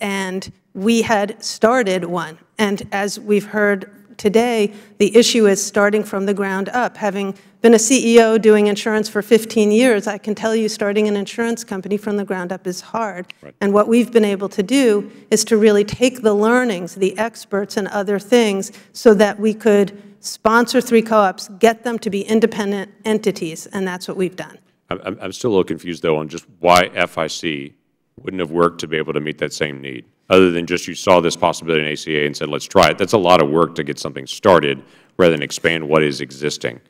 and we had started one. And as we've heard today, the issue is starting from the ground up. Having been a CEO doing insurance for 15 years, I can tell you starting an insurance company from the ground up is hard. Right. And what we've been able to do is to really take the learnings, the experts and other things, so that we could sponsor three co-ops, get them to be independent entities, and that's what we've done. I'm still a little confused, though, on just why FIC wouldn't have worked to be able to meet that same need, other than just you saw this possibility in ACA and said, let's try it. That's a lot of work to get something started rather than expand what is existing.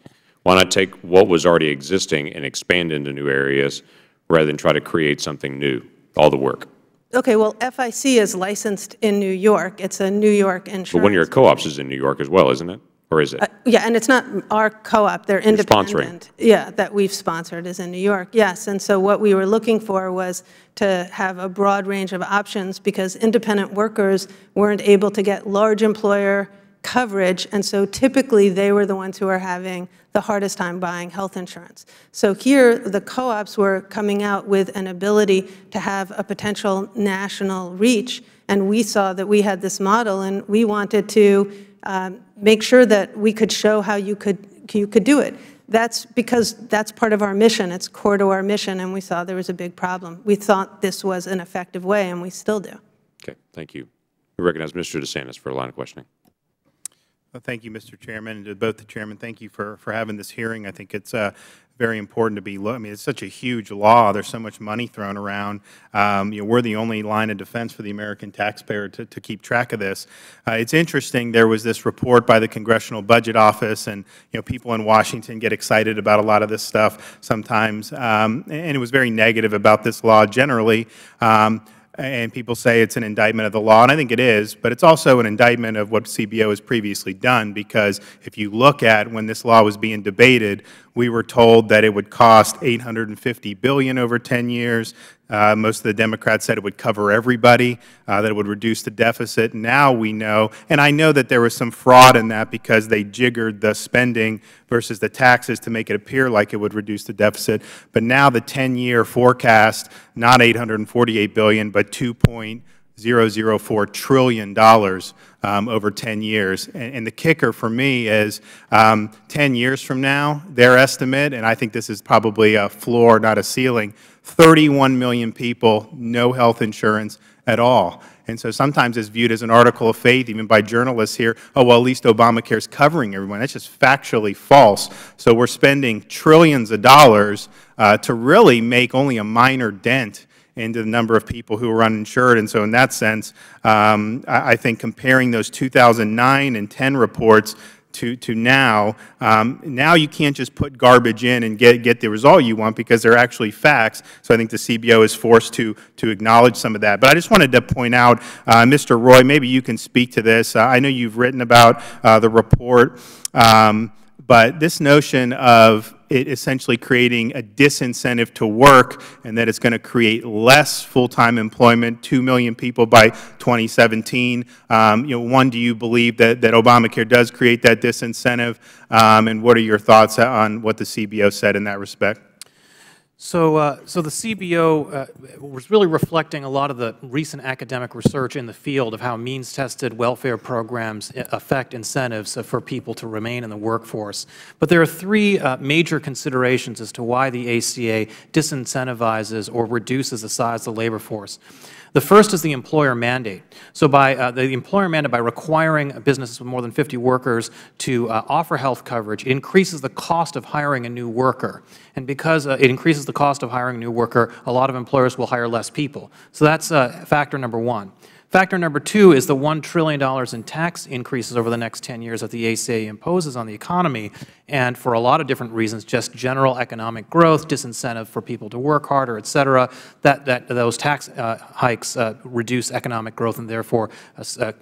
Why not take what was already existing and expand into new areas rather than try to create something new, all the work? Okay, well, FIC is licensed in New York. It's a New York insurance. But one of your co-ops is in New York as well, isn't it? Or is it? Yeah, and it's not our co-op. They're independent. Sponsoring. Yeah, that we've sponsored is in New York, yes. And so what we were looking for was to have a broad range of options because independent workers weren't able to get large employer coverage, and so typically they were the ones who were having the hardest time buying health insurance. So here the co-ops were coming out with an ability to have a potential national reach, and we saw that we had this model, and we wanted to make sure that we could show how you could do it. That's because that's part of our mission. It's core to our mission, and we saw there was a big problem. We thought this was an effective way, and we still do. Okay, thank you. We recognize Mr. DeSantis for a line of questioning. Well, thank you, Mr. Chairman, and to both the chairman. Thank you for having this hearing. I think it's very important to be. I mean, it's such a huge law. There's so much money thrown around. We're the only line of defense for the American taxpayer to keep track of this. It's interesting. There was this report by the Congressional Budget Office, and people in Washington get excited about a lot of this stuff sometimes, and it was very negative about this law generally. And people say it's an indictment of the law, and I think it is, but it's also an indictment of what CBO has previously done, because if you look at when this law was being debated, we were told that it would cost $850 billion over 10 years. Most of the Democrats said it would cover everybody, that it would reduce the deficit. Now we know, and I know that there was some fraud in that because they jiggered the spending versus the taxes to make it appear like it would reduce the deficit. But now the 10-year forecast, not $848 billion, but $2.004 trillion over 10 years. And the kicker for me is 10 years from now, their estimate, and I think this is probably a floor, not a ceiling, 31 million people, no health insurance at all. And so sometimes it's viewed as an article of faith, even by journalists here, oh, well, at least ObamaCare's covering everyone. That's just factually false. So we're spending trillions of dollars to really make only a minor dent into the number of people who are uninsured. And so in that sense, I think comparing those 2009 and 10 reports to now, now you can't just put garbage in and get the result you want because they're actually facts. So I think the CBO is forced to acknowledge some of that. But I just wanted to point out, Mr. Roy, maybe you can speak to this. I know you've written about the report, but this notion of it essentially creating a disincentive to work and that it's going to create less full-time employment, 2 million people by 2017. One, do you believe that Obamacare does create that disincentive? And what are your thoughts on what the CBO said in that respect? So the CBO was really reflecting a lot of the recent academic research in the field of how means-tested welfare programs affect incentives for people to remain in the workforce. But there are three major considerations as to why the ACA disincentivizes or reduces the size of the labor force. The first is the employer mandate. So by the employer mandate, by requiring businesses with more than 50 workers to offer health coverage, it increases the cost of hiring a new worker. And because it increases the cost of hiring a new worker, a lot of employers will hire less people. So that's factor number one. Factor number two is the $1 trillion in tax increases over the next 10 years that the ACA imposes on the economy, and for a lot of different reasons, just general economic growth, disincentive for people to work harder, et cetera, those tax hikes reduce economic growth and therefore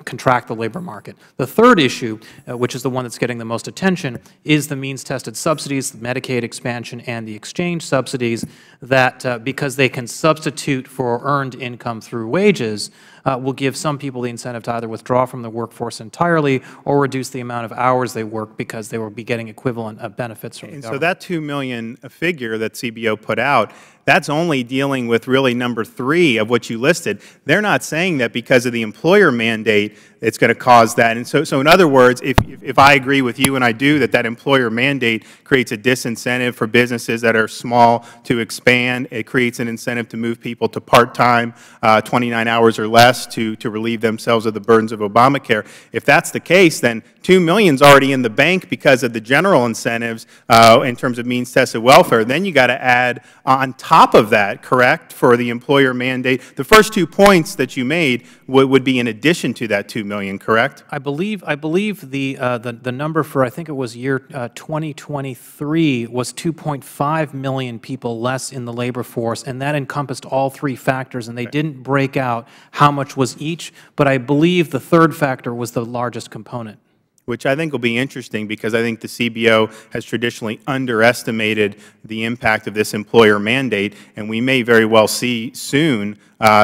contract the labor market. The third issue, which is the one that's getting the most attention, is the means-tested subsidies, the Medicaid expansion, and the exchange subsidies that, because they can substitute for earned income through wages, will give some people the incentive to either withdraw from the workforce entirely or reduce the amount of hours they work because they will be getting equivalent benefits from the government. So that 2 million figure that CBO put out, that's only dealing with really number 3 of what you listed. They're not saying that because of the employer mandate it's going to cause that. And so in other words, if I agree with you, and I do, that employer mandate creates a disincentive for businesses that are small to expand, it creates an incentive to move people to part-time, 29 hours or less to relieve themselves of the burdens of Obamacare. If that's the case, then $2 million is already in the bank because of the general incentives in terms of means-tested welfare. Then you got to add on top of that, correct, for the employer mandate. The first 2 points that you made would be in addition to that $2 million, correct? I believe the number for, I think it was year 2023 was 2.5 million people less in the labor force, and that encompassed all 3 factors, and they didn't break out how much was each, but I believe the third factor was the largest component. Which I think will be interesting because I think the CBO has traditionally underestimated the impact of this employer mandate, and we may very well see soon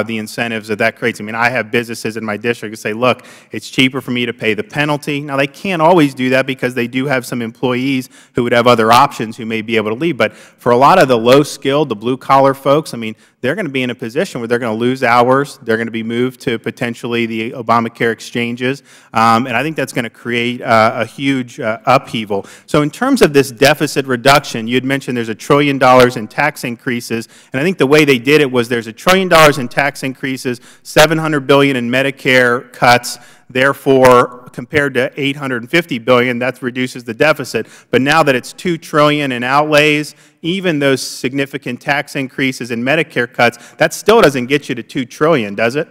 the incentives that creates. I mean, I have businesses in my district that say, look, it's cheaper for me to pay the penalty. Now, they can't always do that because they do have some employees who would have other options who may be able to leave. But for a lot of the low-skilled, the blue-collar folks, I mean, they're going to be in a position where they're going to lose hours. They're going to be moved to potentially the ObamaCare exchanges. And I think that's going to create a huge upheaval. So in terms of this deficit reduction, you had mentioned there's $1 trillion in tax increases. And I think the way they did it was there's $1 trillion in tax increases, $700 billion in Medicare cuts. Therefore, compared to $850 billion, that reduces the deficit. But now that it's $2 trillion in outlays, even those significant tax increases in Medicare cuts, that still doesn't get you to $2 trillion, does it?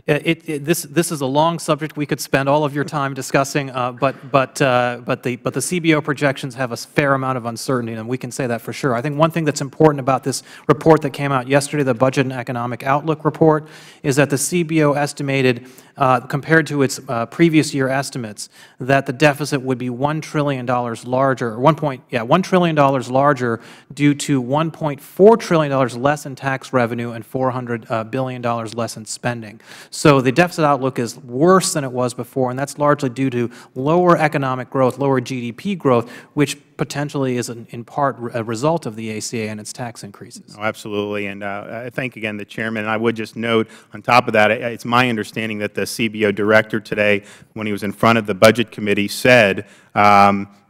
This is a long subject we could spend all of your time discussing, but the CBO projections have a fair amount of uncertainty, and we can say that for sure. I think one thing that's important about this report that came out yesterday, the Budget and Economic Outlook report, is that the CBO estimated, compared to its previous year estimates, that the deficit would be $1 trillion larger, $1 trillion larger due to $1.4 trillion less in tax revenue and $400 billion less in spending. So the deficit outlook is worse than it was before, and that's largely due to lower economic growth, lower GDP growth, which potentially is in part a result of the ACA and its tax increases. Oh, absolutely. And I thank again the Chairman. And I would just note on top of that, it's my understanding that the CBO director today, when he was in front of the Budget Committee, said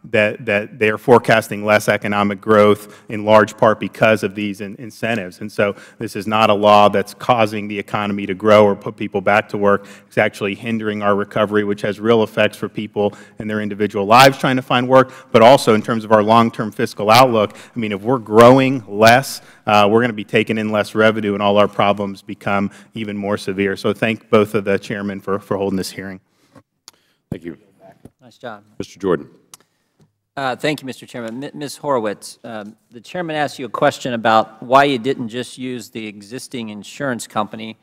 that they are forecasting less economic growth in large part because of these incentives. And so this is not a law that's causing the economy to grow or put people back to work. It's actually hindering our recovery, which has real effects for people in their individual lives trying to find work, but also in terms of our long-term fiscal outlook. I mean, if we're growing less, we're going to be taking in less revenue, and all our problems become even more severe. So thank both of the chairmen for holding this hearing. Thank you. Nice job. Mr. Jordan. Thank you, Mr. Chairman. Ms. Horowitz, the Chairman asked you a question about why you didn't just use the existing insurance company.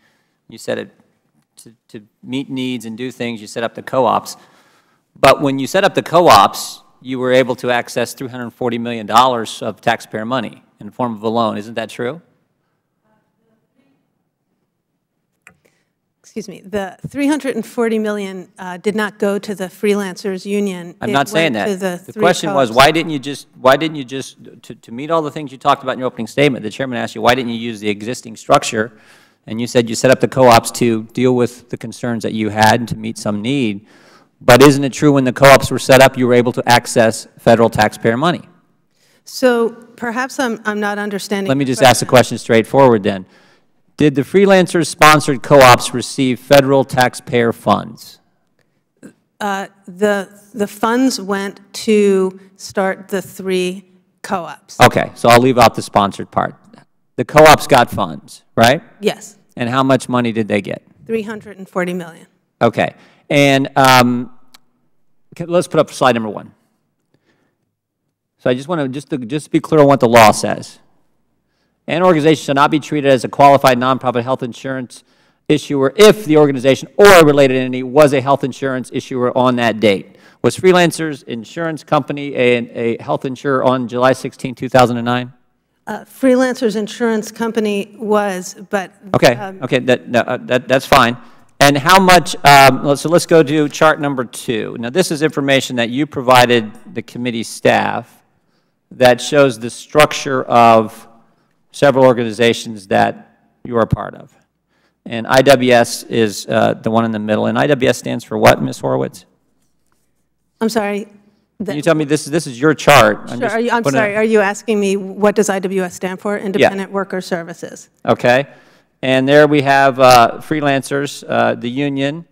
You said it to meet needs and do things, you set up the co-ops. But when you set up the co-ops, you were able to access $340 million of taxpayer money in the form of a loan. Isn't that true? excuse me, the $340 million did not go to the freelancers union. I'm not saying that. The question was, why didn't you just, to meet all the things you talked about in your opening statement, the chairman asked you, why didn't you use the existing structure? And you said you set up the co-ops to deal with the concerns that you had and to meet some need. But isn't it true when the co-ops were set up, you were able to access federal taxpayer money? So perhaps I'm not understanding. Let me just ask the question straightforward then. Did the freelancers-sponsored co-ops receive federal taxpayer funds? The funds went to start the 3 co-ops. Okay, so I'll leave out the sponsored part. The co-ops got funds, right? Yes. And how much money did they get? $340 million. Okay, and let's put up slide number 1. So I just want to just be clear on what the law says. An organization shall not be treated as a qualified nonprofit health insurance issuer if the organization or a related entity was a health insurance issuer on that date. Was Freelancers Insurance Company a health insurer on July 16, 2009? Freelancers Insurance Company was, but... Okay, that's fine. And how much, so let's go to chart number 2. Now, this is information that you provided the committee staff that shows the structure of several organizations that you are a part of. And IWS is the one in the middle. And IWS stands for what, Ms. Horowitz? I'm sorry. Can you tell me, this is your chart. Sure. I'm sorry, are you asking me what does IWS stand for? Independent Worker Services. Okay. And there we have freelancers, the union,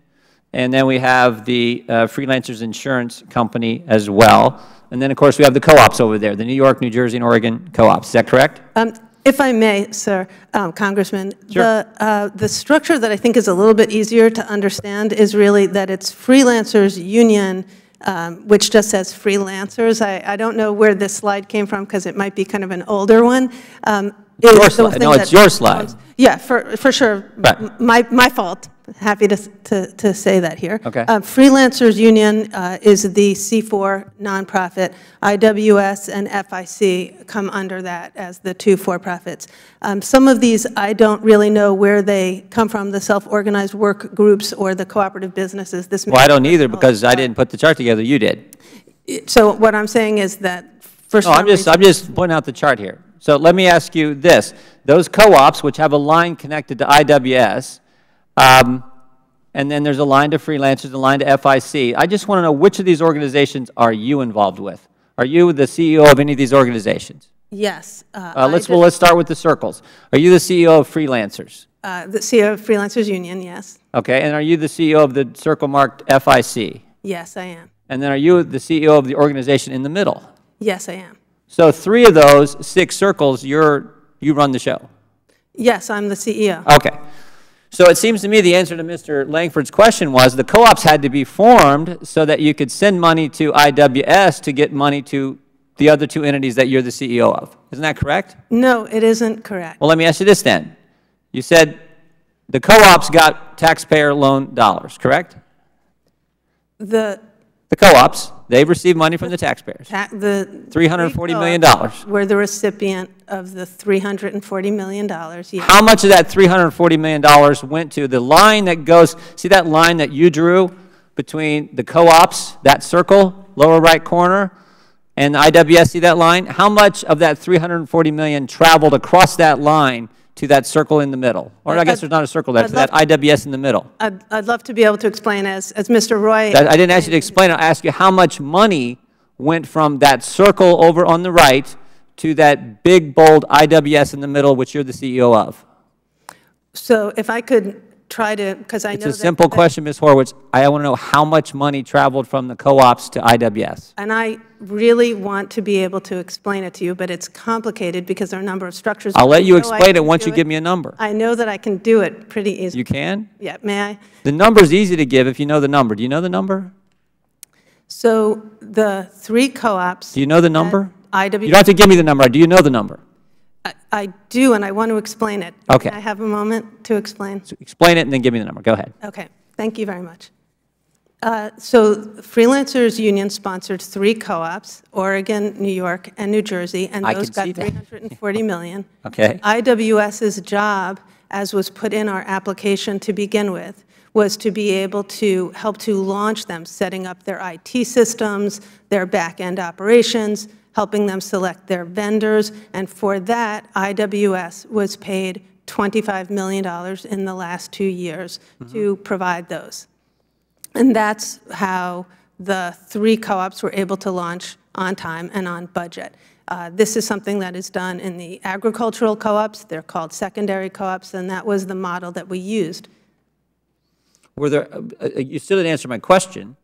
and then we have the Freelancers Insurance Company as well. And then, of course, we have the co-ops over there, the New York, New Jersey, and Oregon co-ops. Is that correct? If I may, sir, Congressman, sure. The structure that I think is a little bit easier to understand is really that it's Freelancers Union, which just says freelancers. I don't know where this slide came from because it might be kind of an older one. Your slide. No, it's your slide. Yeah, for sure. Right. My fault. Happy to say that here. Okay. Freelancers Union is the C4 nonprofit. IWS and FIC come under that as the 2 for-profits. Some of these I don't really know where they come from, the self-organized work groups or the cooperative businesses. Well, I don't either because I didn't put the chart together. You did. So what I'm saying is that for some reason, I'm just pointing out the chart here. So let me ask you this. Those co-ops, which have a line connected to IWS, and then there's a line to freelancers, a line to FIC. I just want to know which of these organizations are you involved with? Are you the CEO of any of these organizations? Yes. Let's start with the circles. Are you the CEO of Freelancers? The CEO of Freelancers Union, yes. Okay, and are you the CEO of the circle marked FIC? Yes, I am. And then are you the CEO of the organization in the middle? Yes, I am. So 3 of those 6 circles, you run the show? Yes, I'm the CEO. Okay. So it seems to me the answer to Mr. Langford's question was the co-ops had to be formed so that you could send money to IWS to get money to the other 2 entities that you're the CEO of. Isn't that correct? No, it isn't correct. Well, let me ask you this then. You said the co-ops got taxpayer loan dollars, correct? The co-ops, they've received money from the taxpayers. The $340 million. We're the recipient of the $340 million. Yes. How much of that $340 million went to the line that goes, see that line that you drew between the co-ops, that circle, lower right corner, and the IWS, see that line? How much of that $340 million traveled across that line to that circle in the middle? Or I guess there's not a circle there, to that IWS in the middle. I'd love to be able to explain, as Mr. Roy... I didn't ask you to explain. I asked you how much money went from that circle over on the right to that big, bold IWS in the middle, which you're the CEO of. So if I could try to, because I know it's a simple question, Ms. Horowitz. I want to know how much money traveled from the co-ops to IWS. And I really want to be able to explain it to you, but it's complicated because there are a number of structures. I'll let you explain it once you give me a number. I know that I can do it pretty easily. You can? Yeah, may I? The number's easy to give if you know the number. Do you know the number? So the 3 co-ops... Do you know the number? You don't have to give me the number. Do you know the number? I do, and I want to explain it. Okay. Can I have a moment to explain? So explain it and then give me the number. Go ahead. Okay. Thank you very much. So Freelancers Union sponsored 3 co-ops, Oregon, New York, and New Jersey, and those got $340 million. Okay. IWS's job, as was put in our application to begin with, was to be able to help to launch them, setting up their IT systems, their back-end operations, helping them select their vendors, and for that, IWS was paid $25 million in the last 2 years to provide those. And that's how the 3 co-ops were able to launch on time and on budget. This is something that is done in the agricultural co-ops. They're called secondary co-ops, and that was the model that we used. Were there, you still didn't answer my question.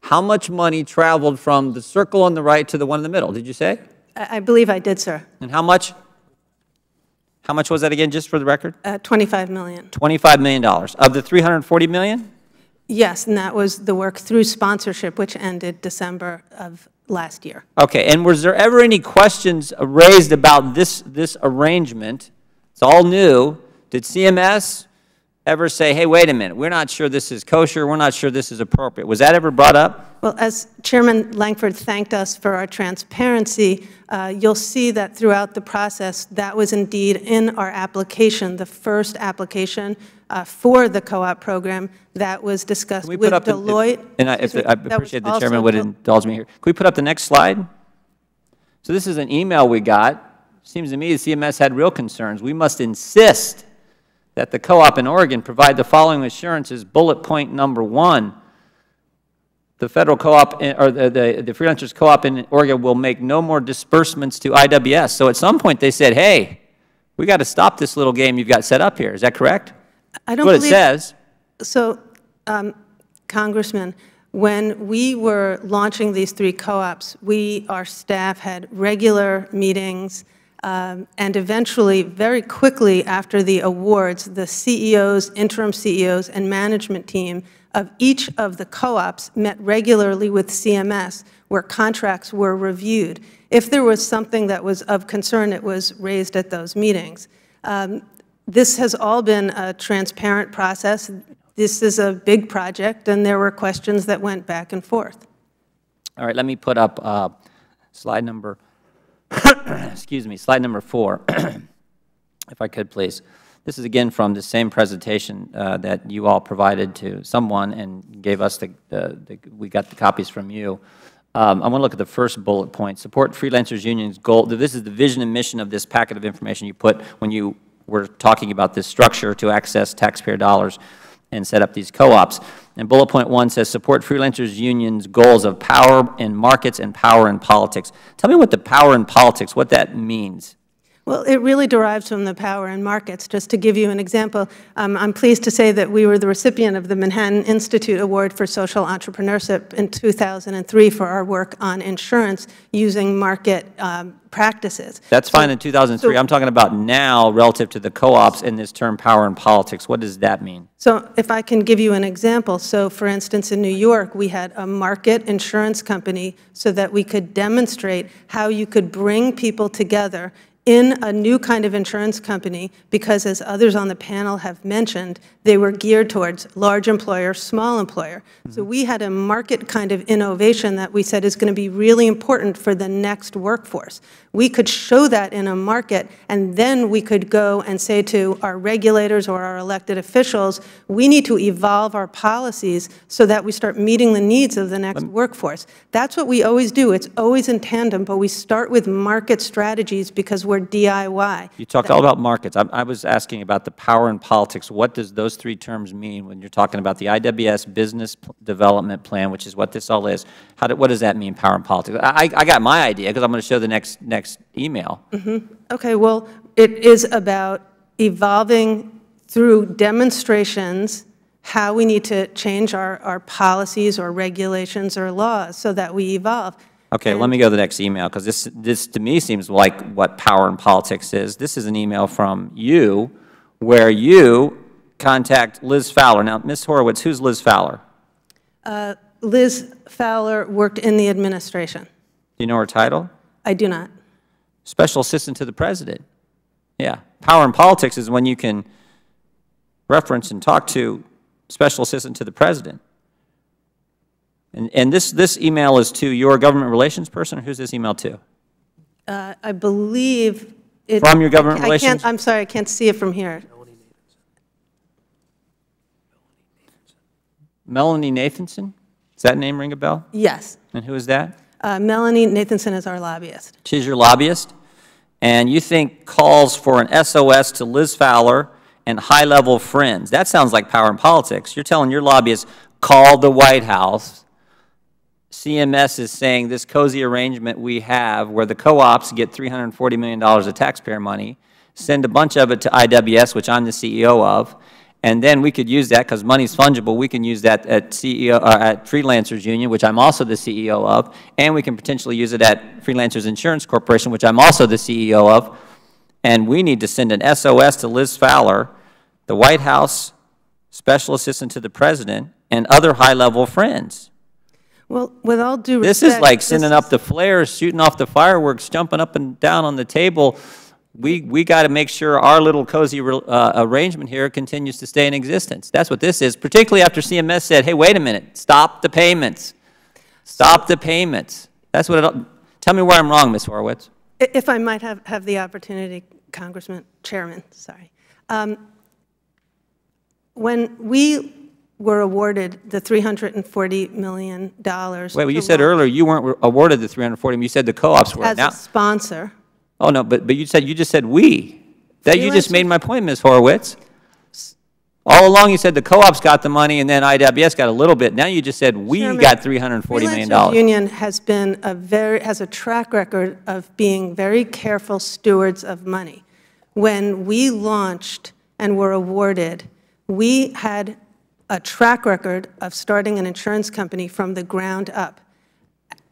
How much money traveled from the circle on the right to the one in the middle, did you say? I believe I did, sir. And how much? How much was that again, just for the record? $25 million. $25 million. Of the $340 million? Yes, and that was the work through sponsorship, which ended December of last year. Okay, and was there ever any questions raised about this arrangement? It's all new. Did CMS ever say, hey, wait a minute, we're not sure this is kosher, we're not sure this is appropriate? Was that ever brought up? Well, as Chairman Langford thanked us for our transparency, you'll see that throughout the process, that was indeed in our application, the first application for the co-op program that was discussed with Deloitte. I appreciate the Chairman would indulge me here. Can we put up the next slide? So this is an email we got. Seems to me the CMS had real concerns. We must insist that the co-op in Oregon provide the following assurances. Bullet point number 1. The federal co-op, or the freelancers co-op in Oregon will make no more disbursements to IWS. So at some point they said, hey, we got to stop this little game you've got set up here. Is that correct? I don't believe what it says. So, Congressman, when we were launching these 3 co-ops, our staff had regular meetings, and eventually, very quickly after the awards, the CEOs, interim CEOs, and management team of each of the co-ops met regularly with CMS, where contracts were reviewed. If there was something that was of concern, it was raised at those meetings. This has all been a transparent process. This is a big project, and there were questions that went back and forth. All right, let me put up slide number, excuse me, slide number 4, if I could, please. This is again from the same presentation that you all provided to someone and gave us we got the copies from you. I want to look at the first bullet point, support freelancers unions goal. This is the vision and mission of this packet of information you put when you were talking about this structure to access taxpayer dollars and set up these co-ops. And bullet point 1 says support freelancers unions goals of power in markets and power in politics. Tell me what the power in politics, what that means. Well, it really derives from the power in markets. Just to give you an example, I'm pleased to say that we were the recipient of the Manhattan Institute Award for Social Entrepreneurship in 2003 for our work on insurance using market practices. That's fine in 2003. I'm talking about now relative to the co-ops in this term power in politics. What does that mean? So if I can give you an example. So for instance, in New York, we had a market insurance company so that we could demonstrate how you could bring people together in a new kind of insurance company, because as others on the panel have mentioned, they were geared towards large employer, small employer. So we had a market kind of innovation that we said is going to be really important for the next workforce. We could show that in a market, and then we could go and say to our regulators or our elected officials, we need to evolve our policies so that we start meeting the needs of the next workforce. That's what we always do. It's always in tandem, but we start with market strategies because we're DIY. You talked all about markets. I was asking about the power in politics. What does those 3 terms mean when you're talking about the IWS Business Development Plan, which is what this all is? What does that mean, power in politics? I got my idea because I'm going to show the next email. Okay, well, it is about evolving through demonstrations how we need to change our policies or regulations or laws so that we evolve. Okay, let me go to the next email, because this to me seems like what power in politics is. This is an email from you where you contact Liz Fowler. Now, Ms. Horowitz, who's Liz Fowler? Liz Fowler worked in the administration. Do you know her title? I do not. Special Assistant to the President. Yeah. Power in politics is when you can reference and talk to Special Assistant to the President. And this email is to your government relations person, or who's this email to? I believe it. From your government relations? I'm sorry, I can't see it from here. Melanie Nathanson? Does that name ring a bell? Yes. And who is that? Melanie Nathanson is our lobbyist. She's your lobbyist? And you think calls for an SOS to Liz Fowler and high-level friends. That sounds like power in politics. You're telling your lobbyists, call the White House. CMS is saying this cozy arrangement we have where the co-ops get $340 million of taxpayer money, send a bunch of it to IWS, which I'm the CEO of, and then we could use that because money's fungible. We can use that at at Freelancers Union, which I'm also the CEO of, and we can potentially use it at Freelancers Insurance Corporation, which I'm also the CEO of. And we need to send an SOS to Liz Fowler, the White House Special Assistant to the President, and other high-level friends. Well, with all due respect, this is like sending up the flares, shooting off the fireworks, jumping up and down on the table. We got to make sure our little cozy arrangement here continues to stay in existence. That's what this is, particularly after CMS said, hey, wait a minute, stop the payments. Stop the payments. That's what it, tell me where I'm wrong, Ms. Horowitz. If I might have the opportunity, Chairman, sorry. When we were awarded the $340 million. Wait, well, you said earlier you weren't awarded the $340 million. You said the co-ops were. As a sponsor. Oh, no, but you just said we. That you just made my point, Ms. Horowitz. All along you said the co-ops got the money and then IWS got a little bit. Now you just said we got $340 million. Freelancers Union has been has a track record of being very careful stewards of money. When we launched and were awarded, we had a track record of starting an insurance company from the ground up.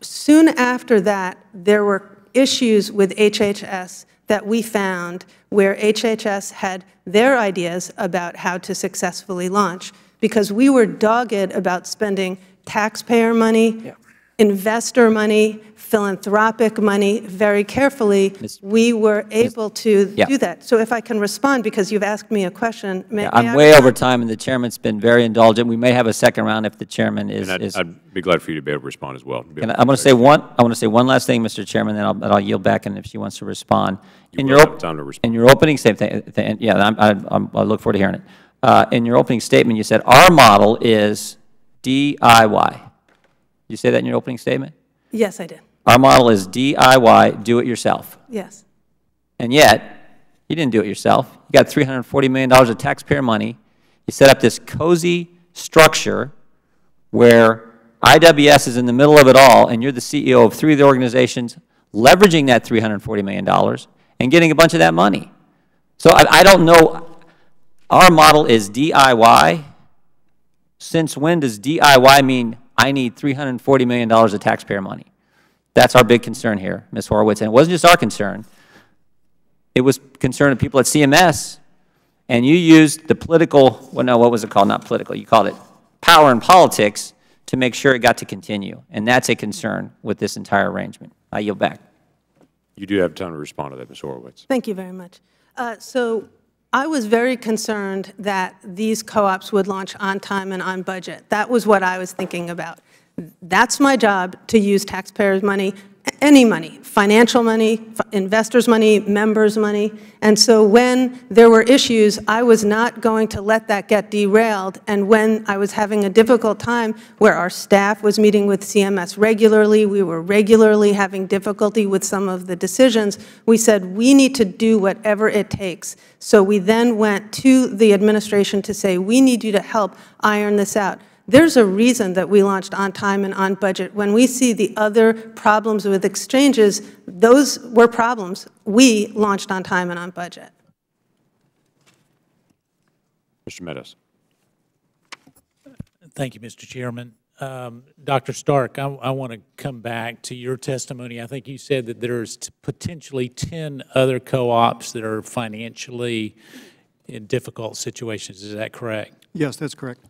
Soon after that, there were issues with HHS that we found where HHS had their ideas about how to successfully launch because we were dogged about spending taxpayer money, investor money, philanthropic money very carefully. We were able to do that. So if I can respond, because you've asked me a question. I'm way over time, and the Chairman's been very indulgent. We may have a second round if the Chairman is. And I'd be glad for you to be able to respond as well. I want to say one last thing, Mr. Chairman, then I'll yield back, and if she wants to respond. In your opening statement, I look forward to hearing it. In your opening statement, you said our model is DIY. Did you say that in your opening statement? Yes, I did. Our model is DIY, do it yourself. Yes. And yet, you didn't do it yourself. You got $340 million of taxpayer money. You set up this cozy structure where IWS is in the middle of it all, and you're the CEO of 3 of the organizations, leveraging that $340 million and getting a bunch of that money. So I don't know. Our model is DIY. Since when does DIY mean I need $340 million of taxpayer money? That's our big concern here, Ms. Horowitz. And it wasn't just our concern. It was concern of people at CMS. And you used the political, well, no, what was it called? Not political. You called it power in politics to make sure it got to continue. And that's a concern with this entire arrangement. I yield back. You do have time to respond to that, Ms. Horowitz. Thank you very much. So I was very concerned that these co-ops would launch on time and on budget. That was what I was thinking about. That's my job, to use taxpayers' money, any money, financial money, investors' money, members' money. And so when there were issues, I was not going to let that get derailed. And when I was having a difficult time where our staff was meeting with CMS regularly, we were regularly having difficulty with some of the decisions, we said we need to do whatever it takes. So we then went to the administration to say, we need you to help iron this out. There's a reason that we launched on time and on budget. When we see the other problems with exchanges, those were problems. We launched on time and on budget. Mr. Meadows. Thank you, Mr. Chairman. Dr. Stark, I want to come back to your testimony. I think you said that there's potentially 10 other co-ops that are financially in difficult situations. Is that correct? Yes, that's correct.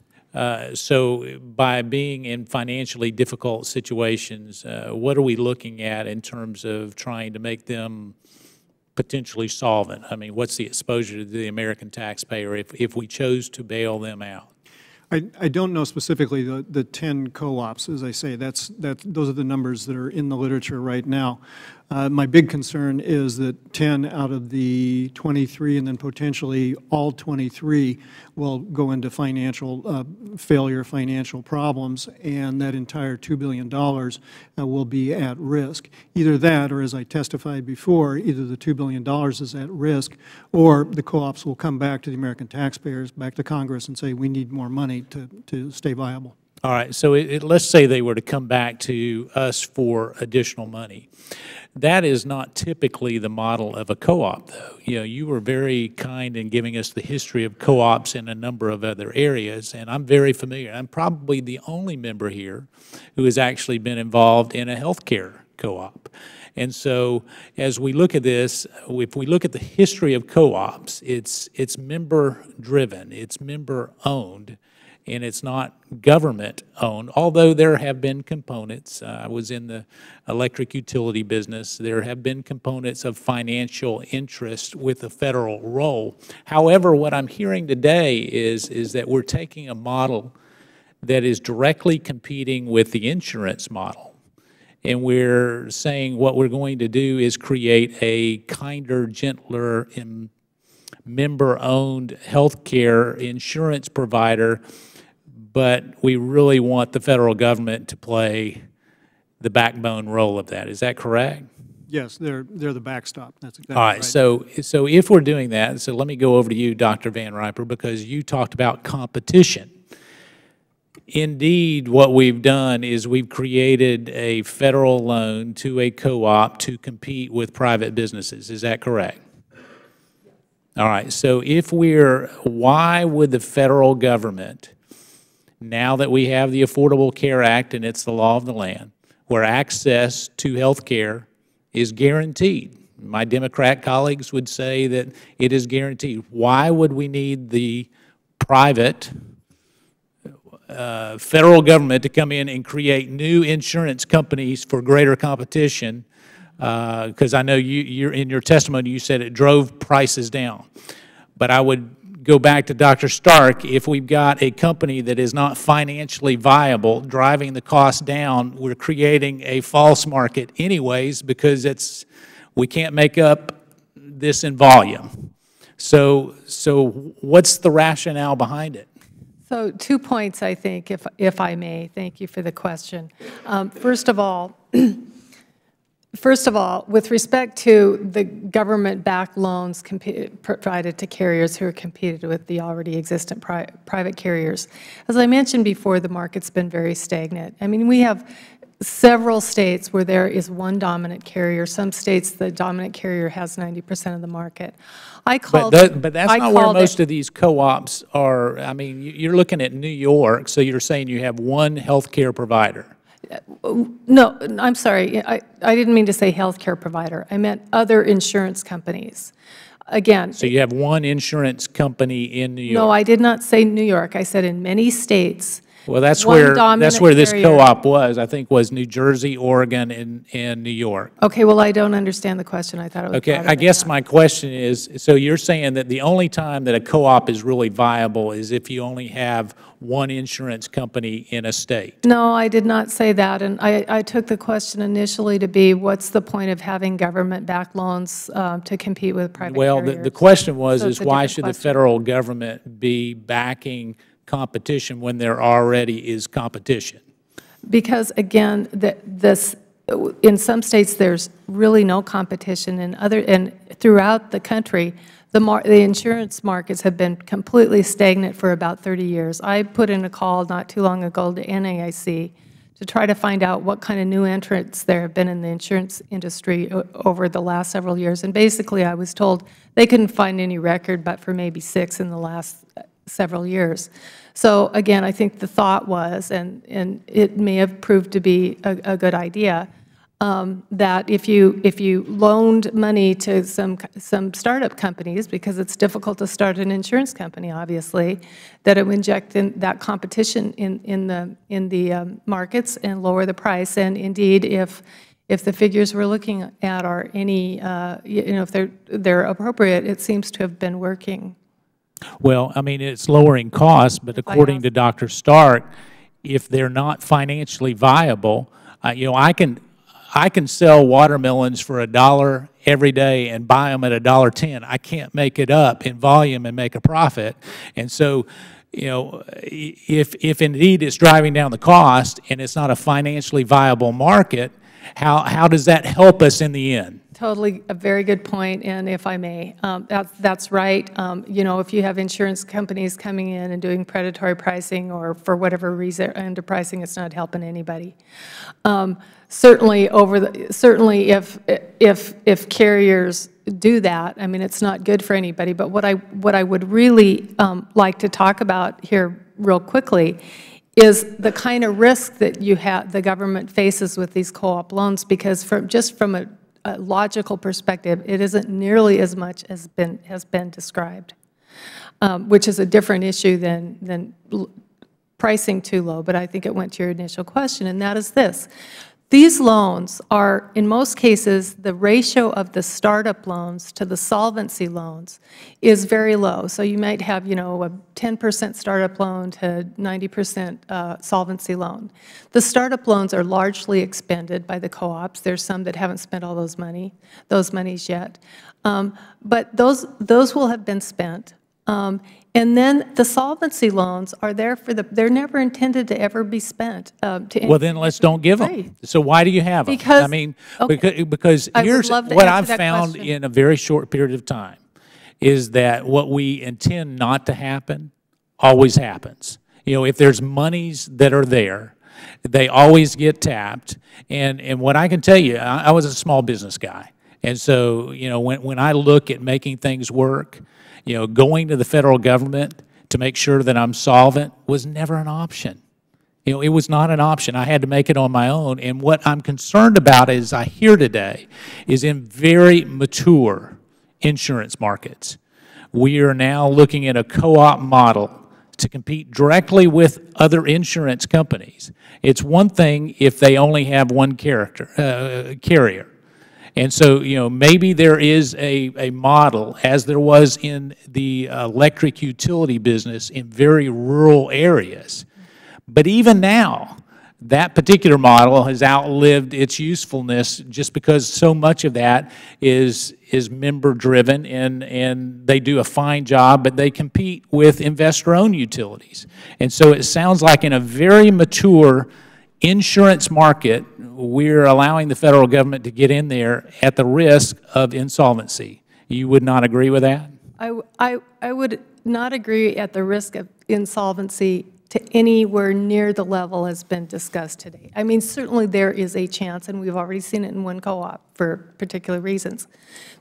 So by being in financially difficult situations, what are we looking at in terms of trying to make them potentially solvent? I mean, what's the exposure to the American taxpayer if we chose to bail them out? I don't know specifically the 10 co-ops. As I say, those are the numbers that are in the literature right now. My big concern is that 10 out of the 23 and then potentially all 23 will go into financial failure, financial problems, and that entire $2 billion will be at risk. Either that, or as I testified before, either the $2 billion is at risk, or the co-ops will come back to the American taxpayers, back to Congress, and say, we need more money to stay viable. All right. So let's say they were to come back to us for additional money. That is not typically the model of a co-op, though. You know, you were very kind in giving us the history of co-ops in a number of other areas, and I'm very familiar. I'm probably the only member here who has actually been involved in a healthcare co-op. And so as we look at this, if we look at the history of co-ops, it's member-driven, it's member-owned, and it's not government-owned, although there have been components. I was in the electric utility business. There have been components of financial interest with a federal role. However, what I'm hearing today is that we're taking a model that is directly competing with the insurance model. And we're saying what we're going to do is create a kinder, gentler, member-owned healthcare insurance provider, but we really want the federal government to play the backbone role of that. Is that correct? Yes, they're the backstop. That's exactly right. All right. Right. So if we're doing that, so let me go over to you, Dr. Van Riper, because you talked about competition. Indeed, what we've done is we've created a federal loan to a co-op to compete with private businesses. Is that correct? All right. So why would the federal government, now that we have the Affordable Care Act and it's the law of the land, where access to health care is guaranteed? My Democrat colleagues would say that it is guaranteed. Why would we need the private federal government to come in and create new insurance companies for greater competition? Because I know you're in your testimony you said it drove prices down. But I would go back to Dr. Stark. If we've got a company that is not financially viable, driving the cost down, we're creating a false market anyways, because we can't make up this in volume. So what's the rationale behind it? So 2 points, I think, if I may. Thank you for the question. First of all, with respect to the government-backed loans provided to carriers who are competed with the already existent private carriers, as I mentioned before, the market's been very stagnant. I mean, we have several states where there is one dominant carrier. Some states, the dominant carrier has 90% of the market. But that's not where most of these co-ops are. I mean, you're looking at New York, so you're saying you have one health care provider. No, I'm sorry. I didn't mean to say health care provider. I meant other insurance companies. Again. So you have one insurance company in New York. No, I did not say New York. I said in many states. Well, that's where this co-op was. I think was New Jersey, Oregon, and New York. Okay. Well, I don't understand the question. I thought it was. Okay. I guess my question is, so you're saying that the only time that a co-op is really viable is if you only have one insurance company in a state? No, I did not say that. And I took the question initially to be, what's the point of having government-backed loans to compete with private carriers? Well, the question was, is why should the federal government be backing competition when there already is competition? Because, again, in some states there's really no competition, and throughout the country, the insurance markets have been completely stagnant for about 30 years. I put in a call not too long ago to NAIC to try to find out what kind of new entrants there have been in the insurance industry over the last several years. And basically I was told they couldn't find any record but for maybe 6 in the last several years. So again, I think the thought was, and it may have proved to be a good idea, that if you loaned money to some startup companies, because it's difficult to start an insurance company, obviously, that it would inject that competition in the markets and lower the price. And indeed, if the figures we're looking at are any, if they're appropriate, it seems to have been working. Well, I mean, it's lowering costs, but according to Dr. Stark, if they're not financially viable, I can sell watermelons for $1 every day and buy them at $1.10. I can't make it up in volume and make a profit. And so, you know, if indeed it's driving down the cost and it's not a financially viable market, how does that help us in the end? Totally, a very good point, and if I may, that's right. You know, if you have insurance companies coming in and doing predatory pricing, or for whatever reason underpricing, it's not helping anybody. Certainly, if carriers do that, I mean, it's not good for anybody. But what I would really like to talk about here real quickly is the kind of risk that the government faces with these co-op loans, because from a logical perspective, it isn't nearly as much as has been described, which is a different issue than pricing too low. But I think it went to your initial question, and that is this. These loans are, in most cases, the ratio of the startup loans to the solvency loans is very low. So you might have, you know, a 10% startup loan to 90% solvency loan. The startup loans are largely expended by the co-ops. There's some that haven't spent all those monies yet. But those will have been spent. And then the solvency loans are there they're never intended to ever be spent. Well, then let's don't give them. So why do you have them? Because, I mean, because here's what I've found in a very short period of time is that what we intend not to happen always happens. You know, if there's monies that are there, they always get tapped. And what I can tell you, I was a small business guy. And so, you know, when I look at making things work, you know, going to the federal government to make sure that I'm solvent was never an option. You know, it was not an option. I had to make it on my own. And what I'm concerned about, as I hear today, is in very mature insurance markets, we are now looking at a co-op model to compete directly with other insurance companies. It's one thing if they only have one carrier. And so, you know, maybe there is a model, as there was in the electric utility business in very rural areas. But even now, that particular model has outlived its usefulness just because so much of that is member-driven, and they do a fine job, but they compete with investor-owned utilities. And so it sounds like in a very mature insurance market, we're allowing the federal government to get in there at the risk of insolvency. You would not agree with that? I would not agree at the risk of insolvency to anywhere near the level has been discussed today. I mean, certainly there is a chance, and we've already seen it in one co-op for particular reasons.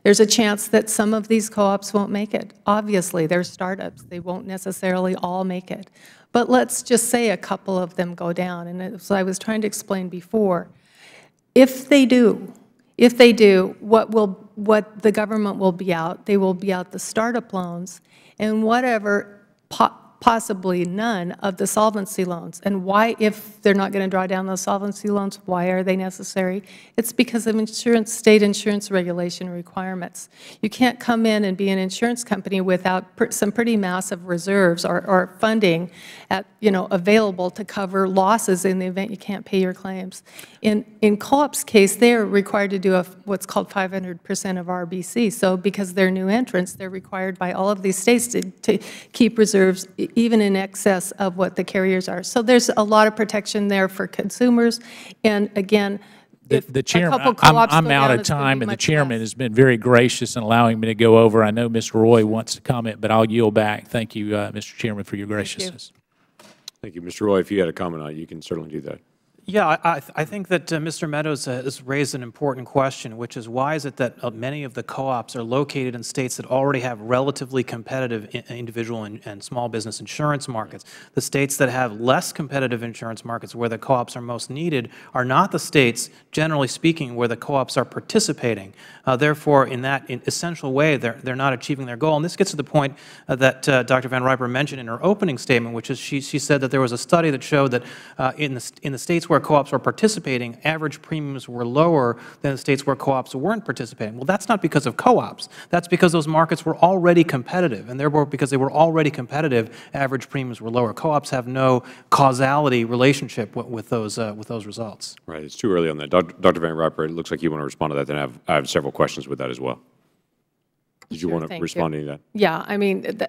There's a chance that some of these co-ops won't make it. Obviously, they're startups. They won't necessarily all make it. But let's just say a couple of them go down. And as I was trying to explain before, if they do, what the government will be out, they will be out the startup loans and whatever, possibly none of the solvency loans. And why, if they're not going to draw down those solvency loans, why are they necessary? It's because of state insurance regulation requirements. You can't come in and be an insurance company without some pretty massive reserves or funding available to cover losses in the event you can't pay your claims. In co-op's case, they are required to do what's called 500% of RBC. So because they're new entrants, they're required by all of these states to keep reserves even in excess of what the carriers are. So there's a lot of protection there for consumers. And again, the chairman, I'm out of time, and the chairman has been very gracious in allowing me to go over. I know Mr. Roy wants to comment, but I'll yield back. Thank you, Mr. Chairman, for your graciousness. Thank you. Mr. Roy, if you had a comment on it, you can certainly do that. Yeah, I think that Mr. Meadows has raised an important question, which is why is it that many of the co-ops are located in states that already have relatively competitive individual and small business insurance markets? The states that have less competitive insurance markets where the co-ops are most needed are not the states, generally speaking, where the co-ops are participating. Therefore, in that essential way, they're not achieving their goal. And this gets to the point that Dr. Van Riper mentioned in her opening statement, which is she said that there was a study that showed that in the states where where co-ops are participating, average premiums were lower than the states where co-ops weren't participating. Well, that's not because of co-ops. That's because those markets were already competitive, and therefore, because they were already competitive, average premiums were lower. Co-ops have no causality relationship with those results. Right. It's too early on that. Dr. Van Riper, it looks like you want to respond to that. Then I have several questions with that as well. Did you want to respond to that? Yeah, I mean,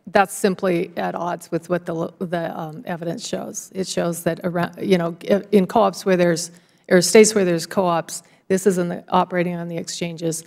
that's simply at odds with what the evidence shows. It shows that around, in co-ops where there's, or states where there's co-ops, this is operating on the exchanges,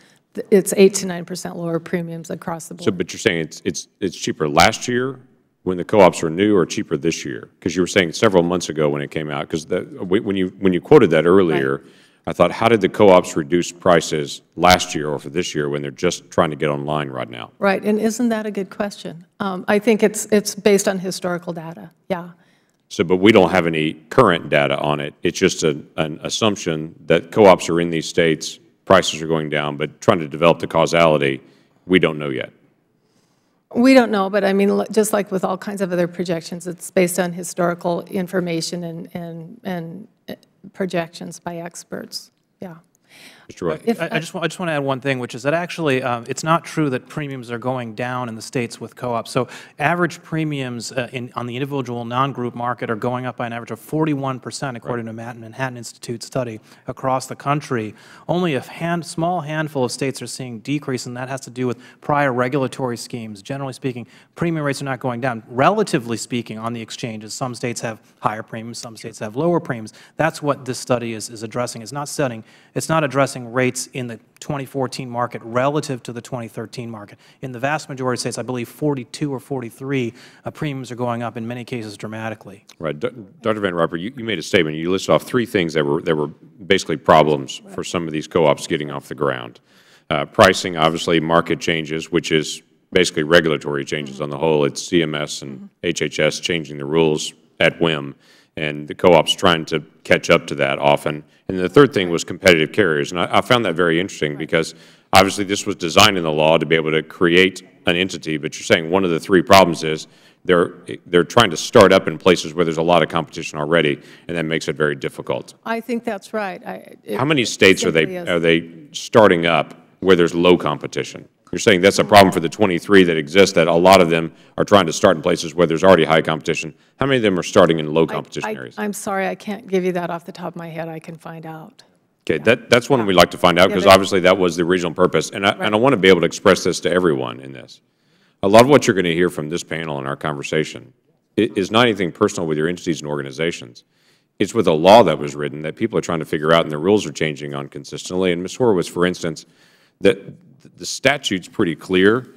it's 8 to 9% lower premiums across the board. So, but you're saying it's cheaper last year when the co-ops were new, or cheaper this year? Because you were saying several months ago when it came out. Because when you quoted that earlier. Right. I thought, how did the co-ops reduce prices last year or for this year when they're just trying to get online right now? Right, and isn't that a good question? I think it's based on historical data, yeah. So, but we don't have any current data on it. It's just an assumption that co-ops are in these states, prices are going down, but trying to develop the causality, we don't know yet. We don't know, but I mean, just like with all kinds of other projections, it's based on historical information and projections by experts. Yeah. Mr. Roy. I just want to add one thing, which is that actually it's not true that premiums are going down in the states with co-ops. So average premiums on the individual non-group market are going up by an average of 41%, according to Manhattan Institute study across the country. Only a small handful of states are seeing decrease, and that has to do with prior regulatory schemes. Generally speaking, premium rates are not going down. Relatively speaking, on the exchanges, some states have higher premiums, some states have lower premiums. That's what this study is addressing. It's not addressing rates in the 2014 market relative to the 2013 market. In the vast majority of states, I believe 42 or 43, premiums are going up, in many cases dramatically. Right. Dr. Van Riper, you made a statement. You listed off 3 things that were basically problems for some of these co-ops getting off the ground. Pricing, obviously, market changes, which is basically regulatory changes on the whole. It's CMS and HHS changing the rules at whim, and the co-ops trying to catch up to that often. And the third thing was competitive carriers. And I found that very interesting because obviously this was designed in the law to be able to create an entity, but you're saying one of the 3 problems is they're trying to start up in places where there's a lot of competition already, and that makes it very difficult. I think that's right. How many states are they starting up where there's low competition? You're saying that's a problem for the 23 that exist, that a lot of them are trying to start in places where there's already high competition. How many of them are starting in low competition areas? I'm sorry, I can't give you that off the top of my head. I can find out. Okay, that's one we'd like to find out, because obviously that was the original purpose. And I want to be able to express this to everyone in this. A lot of what you're going to hear from this panel in our conversation is not anything personal with your entities and organizations. It's with a law that was written that people are trying to figure out, and the rules are changing on consistently. And Ms. Horowitz, for instance, that the statute's pretty clear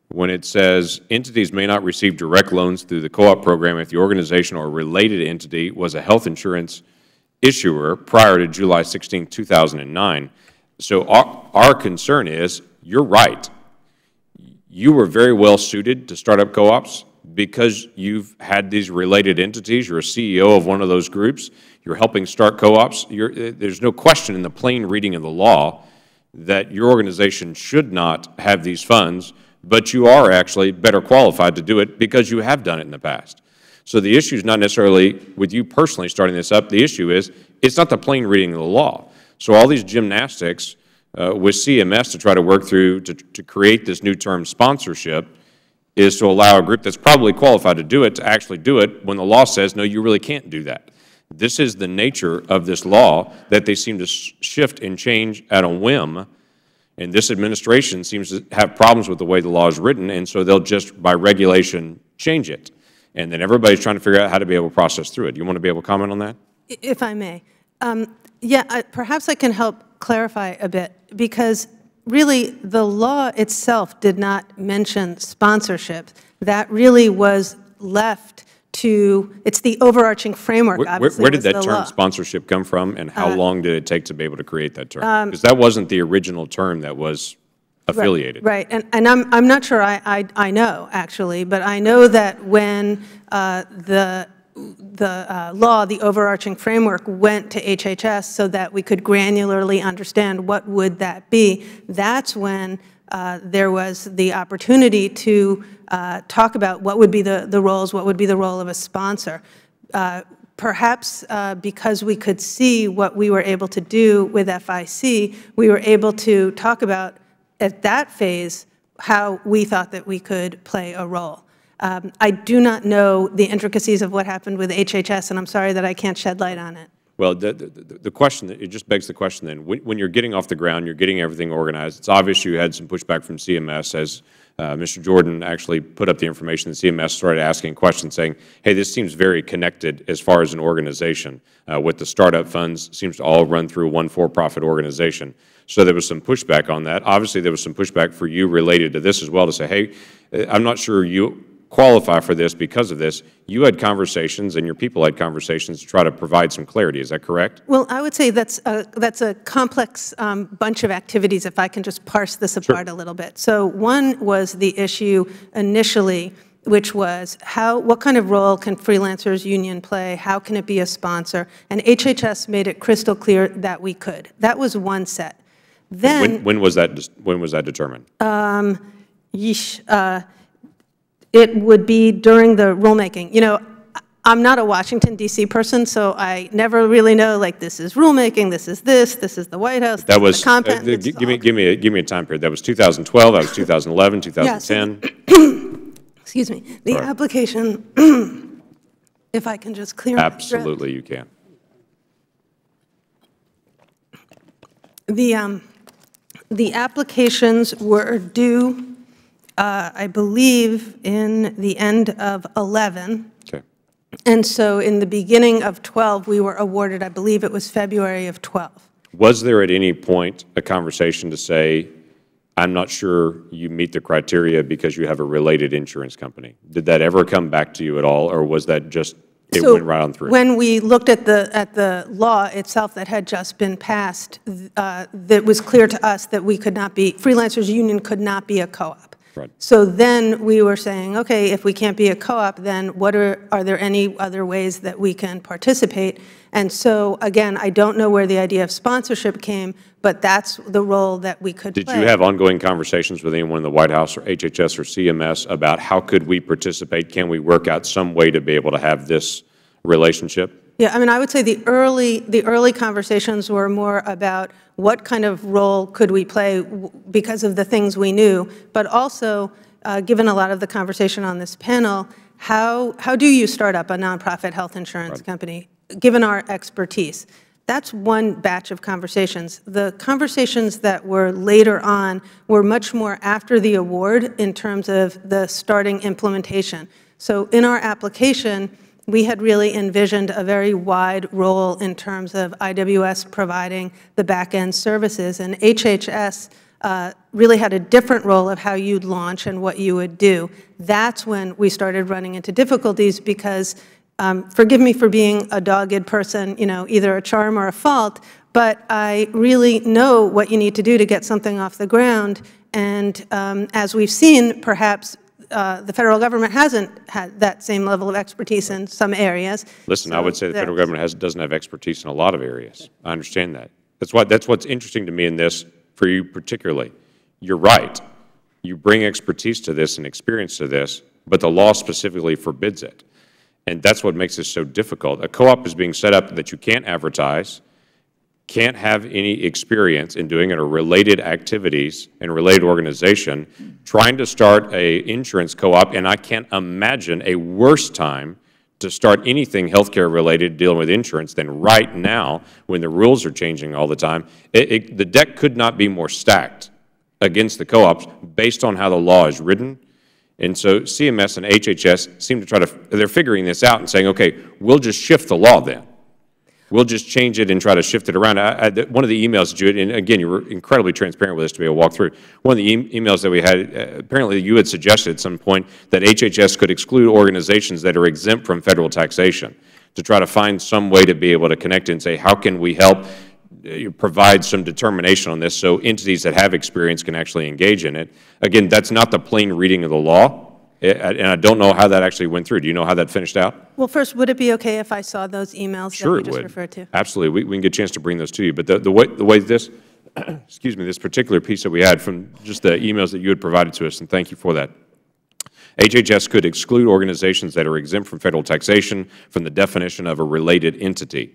when it says entities may not receive direct loans through the co-op program if the organization or related entity was a health insurance issuer prior to July 16, 2009. So our concern is, you're right. You were very well suited to start up co-ops because you've had these related entities. You're a CEO of one of those groups. You're helping start co-ops. There's no question in the plain reading of the law that your organization should not have these funds, but you are actually better qualified to do it because you have done it in the past. So the issue is not necessarily with you personally starting this up. The issue is it's not the plain reading of the law. So all these gymnastics with CMS to try to work through to create this new term sponsorship is to allow a group that's probably qualified to do it to actually do it when the law says, no, you really can't do that. This is the nature of this law, that they seem to shift and change at a whim, and this administration seems to have problems with the way the law is written, and so they'll just, by regulation, change it. And then everybody's trying to figure out how to be able to process through it. Do you want to be able to comment on that? If I may. Yeah, perhaps I can help clarify a bit, because really the law itself did not mention sponsorship. That really was left to, it's the overarching framework, obviously. Where did that term sponsorship come from, and how long did it take to be able to create that term? Because that wasn't the original term that was affiliated. Right. And I'm not sure I know, actually, but I know that when the law, the overarching framework, went to HHS so that we could granularly understand what would that be, that's when there was the opportunity to talk about what would be the roles, what would be the role of a sponsor. perhaps because we could see what we were able to do with FIC, we were able to talk about at that phase how we thought that we could play a role. I do not know the intricacies of what happened with HHS, and I'm sorry that I can't shed light on it. Well, the question, it just begs the question then, when you're getting off the ground, you're getting everything organized, it's obvious you had some pushback from CMS as Mr. Jordan actually put up the information, and CMS started asking questions saying, hey, this seems very connected as far as an organization. With the startup funds, seems to all run through one for-profit organization. So there was some pushback on that. Obviously, there was some pushback for you related to this as well to say, hey, I'm not sure you qualify for this because of this. You had conversations and your people had conversations to try to provide some clarity. Is that correct? Well, I would say that's a complex bunch of activities, if I can just parse this apart a little bit. So one was the issue initially, which was what kind of role can Freelancers Union play? How can it be a sponsor? And HHS made it crystal clear that we could. That was one set. Then when was that determined? It would be during the rulemaking. You know, I'm not a Washington, D.C. person, so I never really know, like, this is rulemaking, this is the White House, that was, the content. give me a time period. That was 2012, that was 2011, 2010? Yes. Excuse me. The application, if I can just clear Absolutely, you can. The applications were due, I believe, in the end of 11. Okay. And so in the beginning of 12, we were awarded, I believe it was February of 12. Was there at any point a conversation to say, I'm not sure you meet the criteria because you have a related insurance company? Did that ever come back to you at all, or was that just, it went right on through? When we looked at the law itself that had just been passed, that was clear to us that we could not be, Freelancers Union could not be a co-op. Right. So then we were saying, okay, if we can't be a co-op, then what are there any other ways that we can participate? And so, again, I don't know where the idea of sponsorship came, but that's the role that we could play. Did you have ongoing conversations with anyone in the White House or HHS or CMS about how could we participate? Can we work out some way to be able to have this relationship? Yeah, I mean, I would say the early conversations were more about what kind of role could we play because of the things we knew, but also, given a lot of the conversation on this panel, how do you start up a nonprofit health insurance company, given our expertise? That's one batch of conversations. The conversations that were later on were much more after the award in terms of the starting implementation. So in our application, we had really envisioned a very wide role in terms of IWS providing the back-end services, and HHS really had a different role of how you'd launch and what you would do. That's when we started running into difficulties because, forgive me for being a dogged person, you know, either a charm or a fault, but I really know what you need to do to get something off the ground, and as we've seen, perhaps the Federal Government hasn't had that same level of expertise in some areas. Listen, I would say the Federal Government doesn't have expertise in a lot of areas. I understand that. That's what's interesting to me in this, for you particularly. You're right. You bring expertise to this and experience to this, but the law specifically forbids it. And that's what makes this so difficult. A co-op is being set up that you can't advertise, can't have any experience in doing it or related activities and related organization, trying to start an insurance co-op, and I can't imagine a worse time to start anything healthcare related dealing with insurance than right now when the rules are changing all the time. The deck could not be more stacked against the co-ops based on how the law is written. And so CMS and HHS seem to try to, they're figuring this out and saying, okay, we'll just shift the law then. We'll just change it and try to shift it around. One of the emails that you had, and again, you were incredibly transparent with us to be able to walk through. One of the emails that we had, apparently you had suggested at some point that HHS could exclude organizations that are exempt from federal taxation to try to find some way to be able to connect and say, how can we help provide some determination on this so entities that have experience can actually engage in it. Again, that's not the plain reading of the law. And I don't know how that actually went through. Do you know how that finished out? Well, first, would it be okay if I saw those emails sure that you just referred to? Absolutely. We can get a chance to bring those to you. But the way this, excuse me, this particular piece that we had from just the emails that you had provided to us, and thank you for that. HHS could exclude organizations that are exempt from Federal taxation from the definition of a related entity.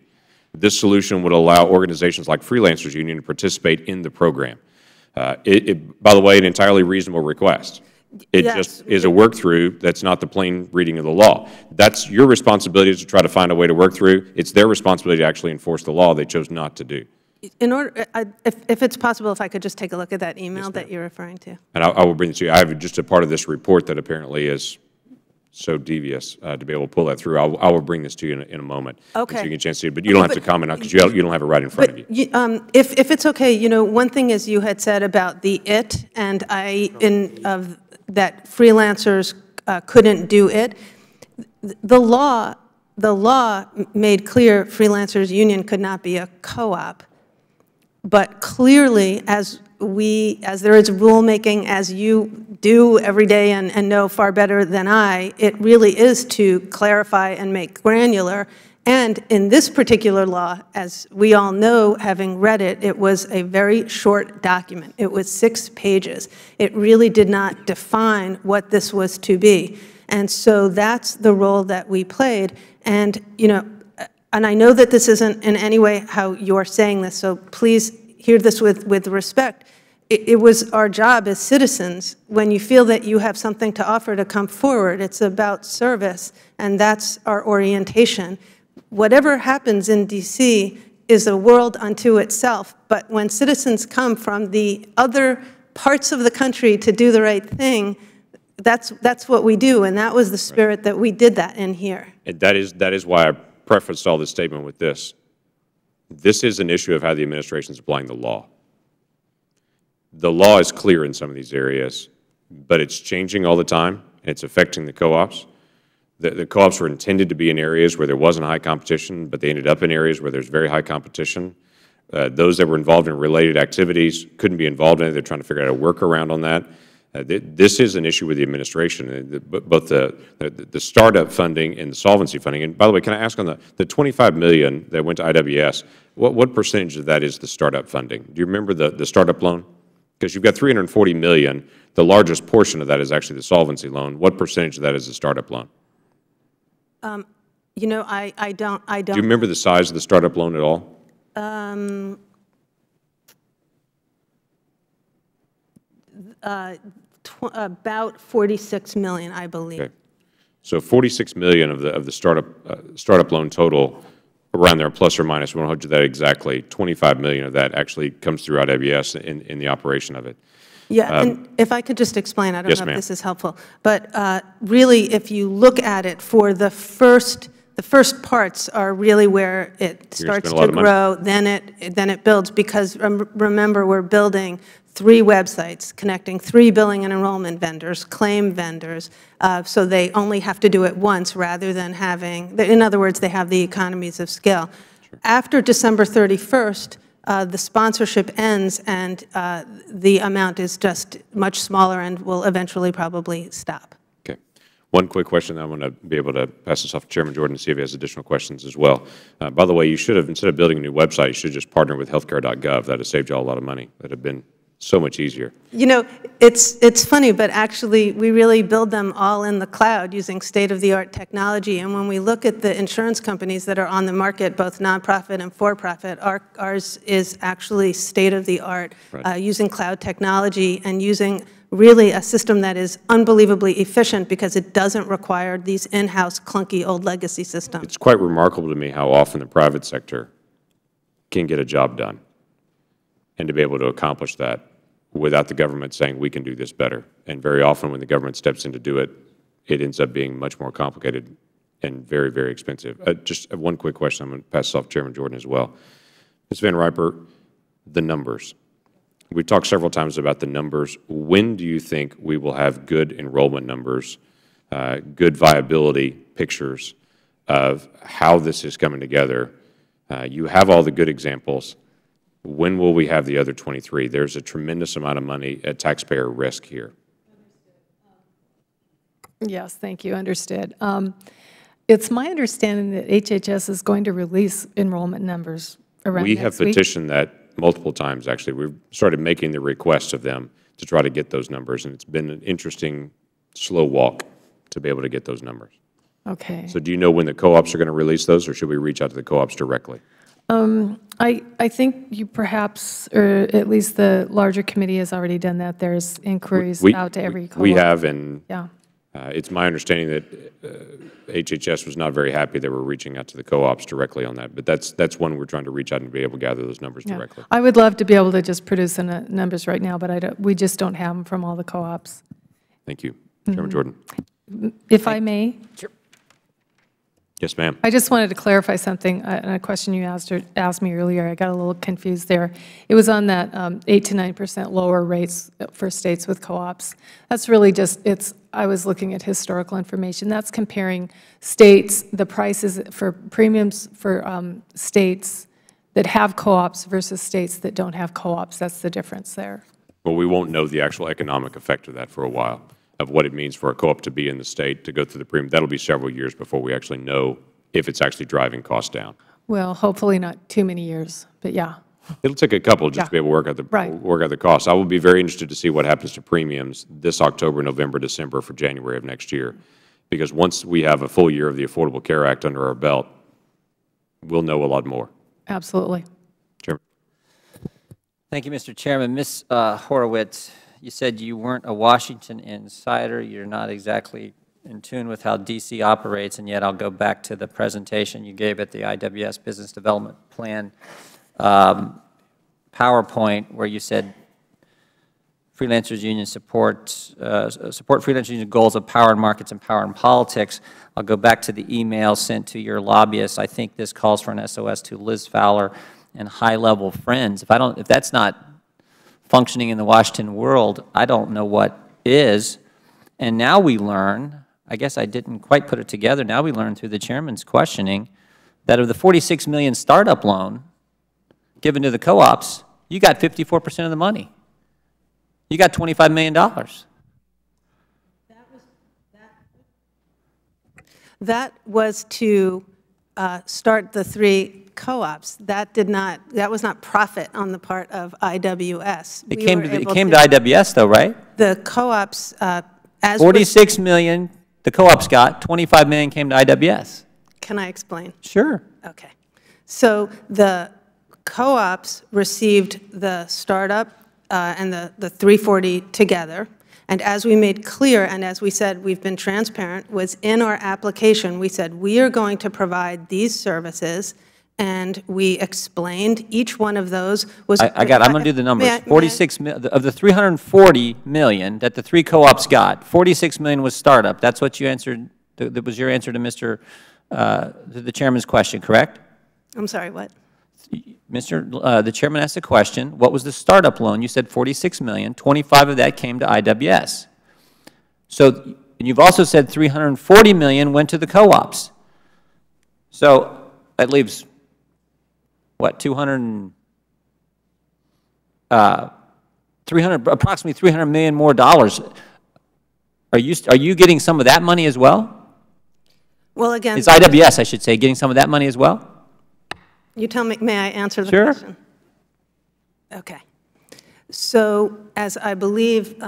This solution would allow organizations like Freelancers Union to participate in the program. By the way, an entirely reasonable request. It just is a work-through that's not the plain reading of the law. That's your responsibility to try to find a way to work through. It's their responsibility to actually enforce the law they chose not to do. In order, if it's possible, if I could just take a look at that email that you're referring to. And I will bring it to you. I have just a part of this report that apparently is so devious to be able to pull that through. I will bring this to you in a moment. Okay. So you get a chance to see it. But you don't have to comment on it because you don't have it right in front of you. If it's okay, you know, one thing is you had said about the it, and that freelancers couldn't do it. The law made clear Freelancers Union could not be a co-op. But clearly, as there is rulemaking, as you do every day and know far better than I, it really is to clarify and make granular. And in this particular law, as we all know, having read it, it was a very short document. It was 6 pages. It really did not define what this was to be. And so that's the role that we played. And, you know, and I know that this isn't in any way how you're saying this, so please hear this with respect. It was our job as citizens, when you feel that you have something to offer, to come forward. It's about service, and that's our orientation. Whatever happens in D.C. is a world unto itself, but when citizens come from the other parts of the country to do the right thing, that's what we do, and that was the spirit that we did that in here. And that is why I prefaced all this statement with this. This is an issue of how the administration is applying the law. The law is clear in some of these areas, but it's changing all the time, and it's affecting the co-ops. The co-ops were intended to be in areas where there wasn't high competition, but they ended up in areas where there's very high competition. Those that were involved in related activities couldn't be involved in it. They're trying to figure out a workaround on that. This is an issue with the administration, both the startup funding and the solvency funding. And by the way, can I ask on the $25 million that went to IWS, what percentage of that is the startup funding? Do you remember the startup loan? Because you've got $340 million. The largest portion of that is actually the solvency loan. What percentage of that is the startup loan? You know, I don't. Do you remember the size of the startup loan at all? About $46 million, I believe. Okay. So $46 million of the startup loan total, around there, plus or minus. We won't hold you that exactly. $25 million of that actually comes through IWS in the operation of it. Yeah, and if I could just explain, I don't know if this is helpful, but really, if you look at it, for the first parts are really where it starts to grow. Then it builds, because remember, we're building 3 websites connecting 3 billing and enrollment vendors, claim vendors, so they only have to do it once rather than having, in other words, they have the economies of scale. Sure. After December 31st, the sponsorship ends, and the amount is just much smaller and will eventually probably stop. Okay. One quick question. I want to be able to pass this off to Chairman Jordan to see if he has additional questions as well. By the way, you should have, instead of building a new website, you should just partner with healthcare.gov. That would have saved you all a lot of money. That would have been so much easier. You know, it's funny, but actually we really build them all in the cloud using state-of-the-art technology. And when we look at the insurance companies that are on the market, both nonprofit and for-profit, ours is actually state-of-the-art, right, using cloud technology and using really a system that is unbelievably efficient because it doesn't require these in-house clunky old legacy systems. It's quite remarkable to me how often the private sector can get a job done, and to be able to accomplish that without the government saying we can do this better. And very often when the government steps in to do it, it ends up being much more complicated and very, very expensive. Just one quick question. I'm going to pass this off to Chairman Jordan as well. Ms. Van Riper, the numbers. We've talked several times about the numbers. When do you think we will have good enrollment numbers, good viability pictures of how this is coming together? You have all the good examples. When will we have the other 23? There's a tremendous amount of money at taxpayer risk here. Yes, thank you. Understood. It's my understanding that HHS is going to release enrollment numbers around next week. We have petitioned that multiple times, actually. We've started making the requests of them to try to get those numbers, and it's been an interesting, slow walk. to be able to get those numbers. Okay. So do you know when the co-ops are going to release those, or should we reach out to the co-ops directly? I think you perhaps, or at least the larger committee has already done that. There's inquiries out to every co-op. We have, and yeah. It's my understanding that HHS was not very happy that we're reaching out to the co-ops directly on that, but that's one we're trying to reach out and be able to gather those numbers directly. I would love to be able to just produce the numbers right now, but we just don't have them from all the co-ops. Thank you. Chairman Jordan. If I may? Sure. Yes, ma'am. I just wanted to clarify something, a question you asked me earlier. I got a little confused there. It was on that 8 to 9% lower rates for states with co-ops. That's really just, I was looking at historical information. That's comparing states, the prices for premiums for states that have co-ops versus states that don't have co-ops. That's the difference there. Well, we won't know the actual economic effect of that for a while, of what it means for a co-op to be in the state, to go through the premium. That'll be several years before we actually know if it's actually driving costs down. Well, hopefully not too many years, but yeah. It'll take a couple just to be able to work out the costs. I will be very interested to see what happens to premiums this October, November, December for January of next year, because once we have a full year of the Affordable Care Act under our belt, we'll know a lot more. Absolutely. Chairman. Thank you, Mr. Chairman. Ms. Horowitz, you said you weren't a Washington insider. You're not exactly in tune with how D.C. operates, and yet I'll go back to the presentation you gave at the IWS Business Development Plan PowerPoint, where you said freelancers union support freelancers union goals of power in markets and power in politics. I'll go back to the email sent to your lobbyists. I think this calls for an SOS to Liz Fowler and high-level friends. If that's not functioning in the Washington world, I don't know what is. And now we learn, I guess I didn't quite put it together, now we learn through the chairman's questioning that of the $46 million startup loan given to the co-ops, you got 54% of the money. You got $25 million. That was to start the 3 co-ops. That was not profit on the part of IWS. It came to IWS though, right? The co-ops, as $46 million the co-ops got, $25 million came to IWS. Can I explain? Sure. Okay. So the co-ops received the startup and the 340 together. And as we made clear, and as we said, we've been transparent, was in our application, we said we are going to provide these services, and we explained each one of those was. I'm going to do the numbers. 46 of the 340 million that the 3 co-ops got, 46 million was startup. That's what you answered. That was your answer to the chairman's question, correct? I'm sorry, what? The chairman asked a question. What was the startup loan? You said 46 million. 25 of that came to IWS. So you've also said 340 million went to the co-ops. So that leaves what, approximately $300 million more dollars. Are you getting some of that money as well? Well, again, is IWS, I should say, getting some of that money as well? You tell me, may I answer the Sure. question? Okay. So as I believe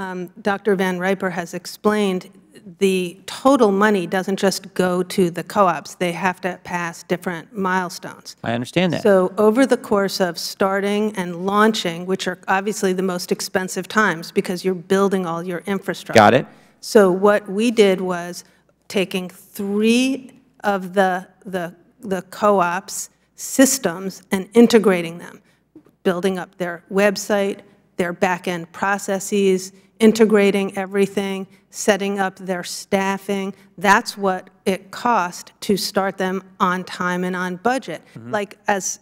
Dr. Van Riper has explained, the total money doesn't just go to the co-ops. They have to pass different milestones. I understand that. So over the course of starting and launching, which are obviously the most expensive times because you're building all your infrastructure. Got it. So what we did was taking 3 of the co-ops systems and integrating them, building up their website, their back-end processes, integrating everything, setting up their staffing. That's what it cost to start them on time and on budget. Like as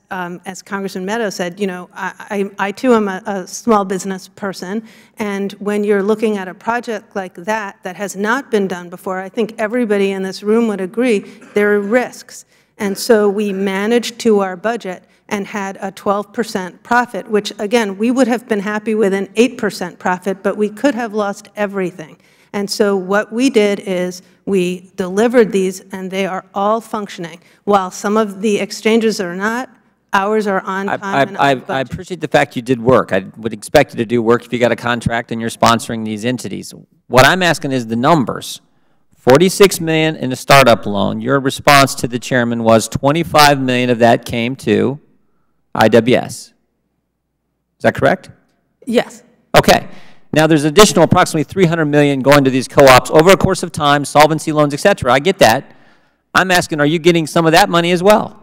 Congressman Meadows said, you know, I too am a small business person, and when you're looking at a project like that has not been done before, I think everybody in this room would agree there are risks. And so we managed to our budget and had a 12% profit, which, again, we would have been happy with an 8% profit, but we could have lost everything. And so what we did is we delivered these, and they are all functioning. While some of the exchanges are not, ours are on time and on budget. I appreciate the fact you did work. I would expect you to do work if you got a contract and you're sponsoring these entities. What I'm asking is the numbers. $46 million in a startup loan. Your response to the chairman was $25 million of that came to IWS. Is that correct? Yes. Okay. Now, there's additional approximately $300 million going to these co-ops over a course of time, solvency loans, et cetera. I get that. I'm asking, are you getting some of that money as well?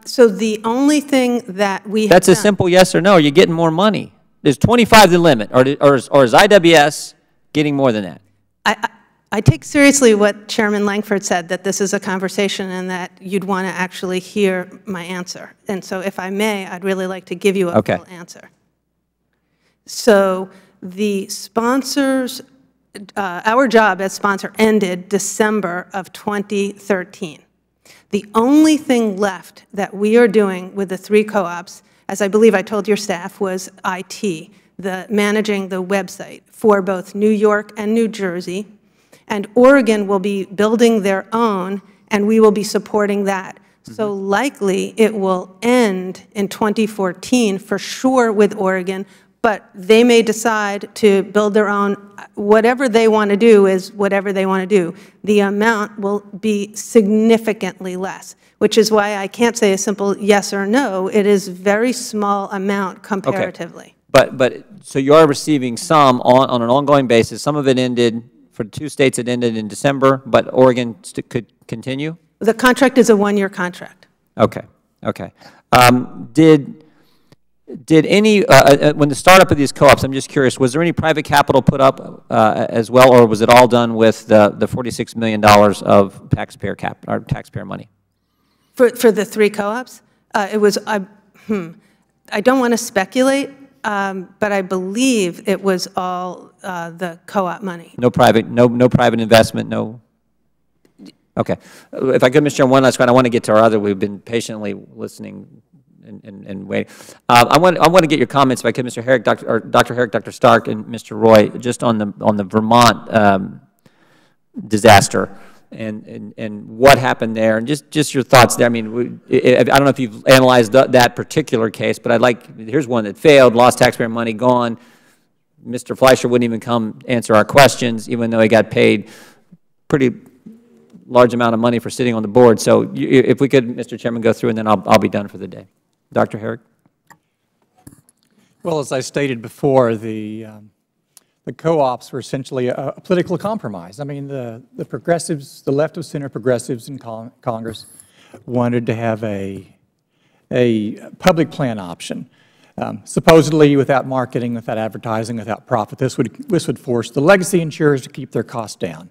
So the only thing that we have That's a simple yes or no. Are you getting more money? Is 25 the limit, or is IWS getting more than that? I take seriously what Chairman Langford said, that this is a conversation and that you'd want to actually hear my answer. And so if I may, I'd really like to give you a full answer. So the sponsors, our job as sponsor ended December of 2013. The only thing left that we are doing with the 3 co-ops, as I believe I told your staff, was IT, managing the website for both New York and New Jersey. And Oregon will be building their own, and we will be supporting that. So likely it will end in 2014 for sure with Oregon, but they may decide to build their own. Whatever they want to do is whatever they want to do. The amount will be significantly less, which is why I can't say a simple yes or no. It is a very small amount comparatively. But so you are receiving some on an ongoing basis. Some of it ended, for 2 states it ended in December, but Oregon could continue? The contract is a 1-year contract. Okay, okay. Did any, when the startup of these co-ops, I'm just curious, was there any private capital put up as well, or was it all done with the $46 million of taxpayer money? For the 3 co-ops, it was, I don't want to speculate, but I believe it was all the co-op money. No private investment, no? Okay. If I could, Mr. Chairman, one last question. I want to get to our other. We've been patiently listening and waiting. I want to get your comments, if I could, Mr. Herrick, Dr. Herrick, Dr. Stark, and Mr. Roy, just on the Vermont disaster and what happened there, and just your thoughts there. I mean, I don't know if you've analyzed that particular case, but here's one that failed, lost taxpayer money, gone. Mr. Fleischer wouldn't even come answer our questions, even though he got paid pretty large amount of money for sitting on the board. So if we could, Mr. Chairman, go through, and then I'll be done for the day. Dr. Herrick? Well, as I stated before, the co-ops were essentially a political compromise. I mean, the progressives, the left of center progressives in Congress wanted to have a public plan option. Supposedly without marketing, without advertising, without profit, this would force the legacy insurers to keep their costs down.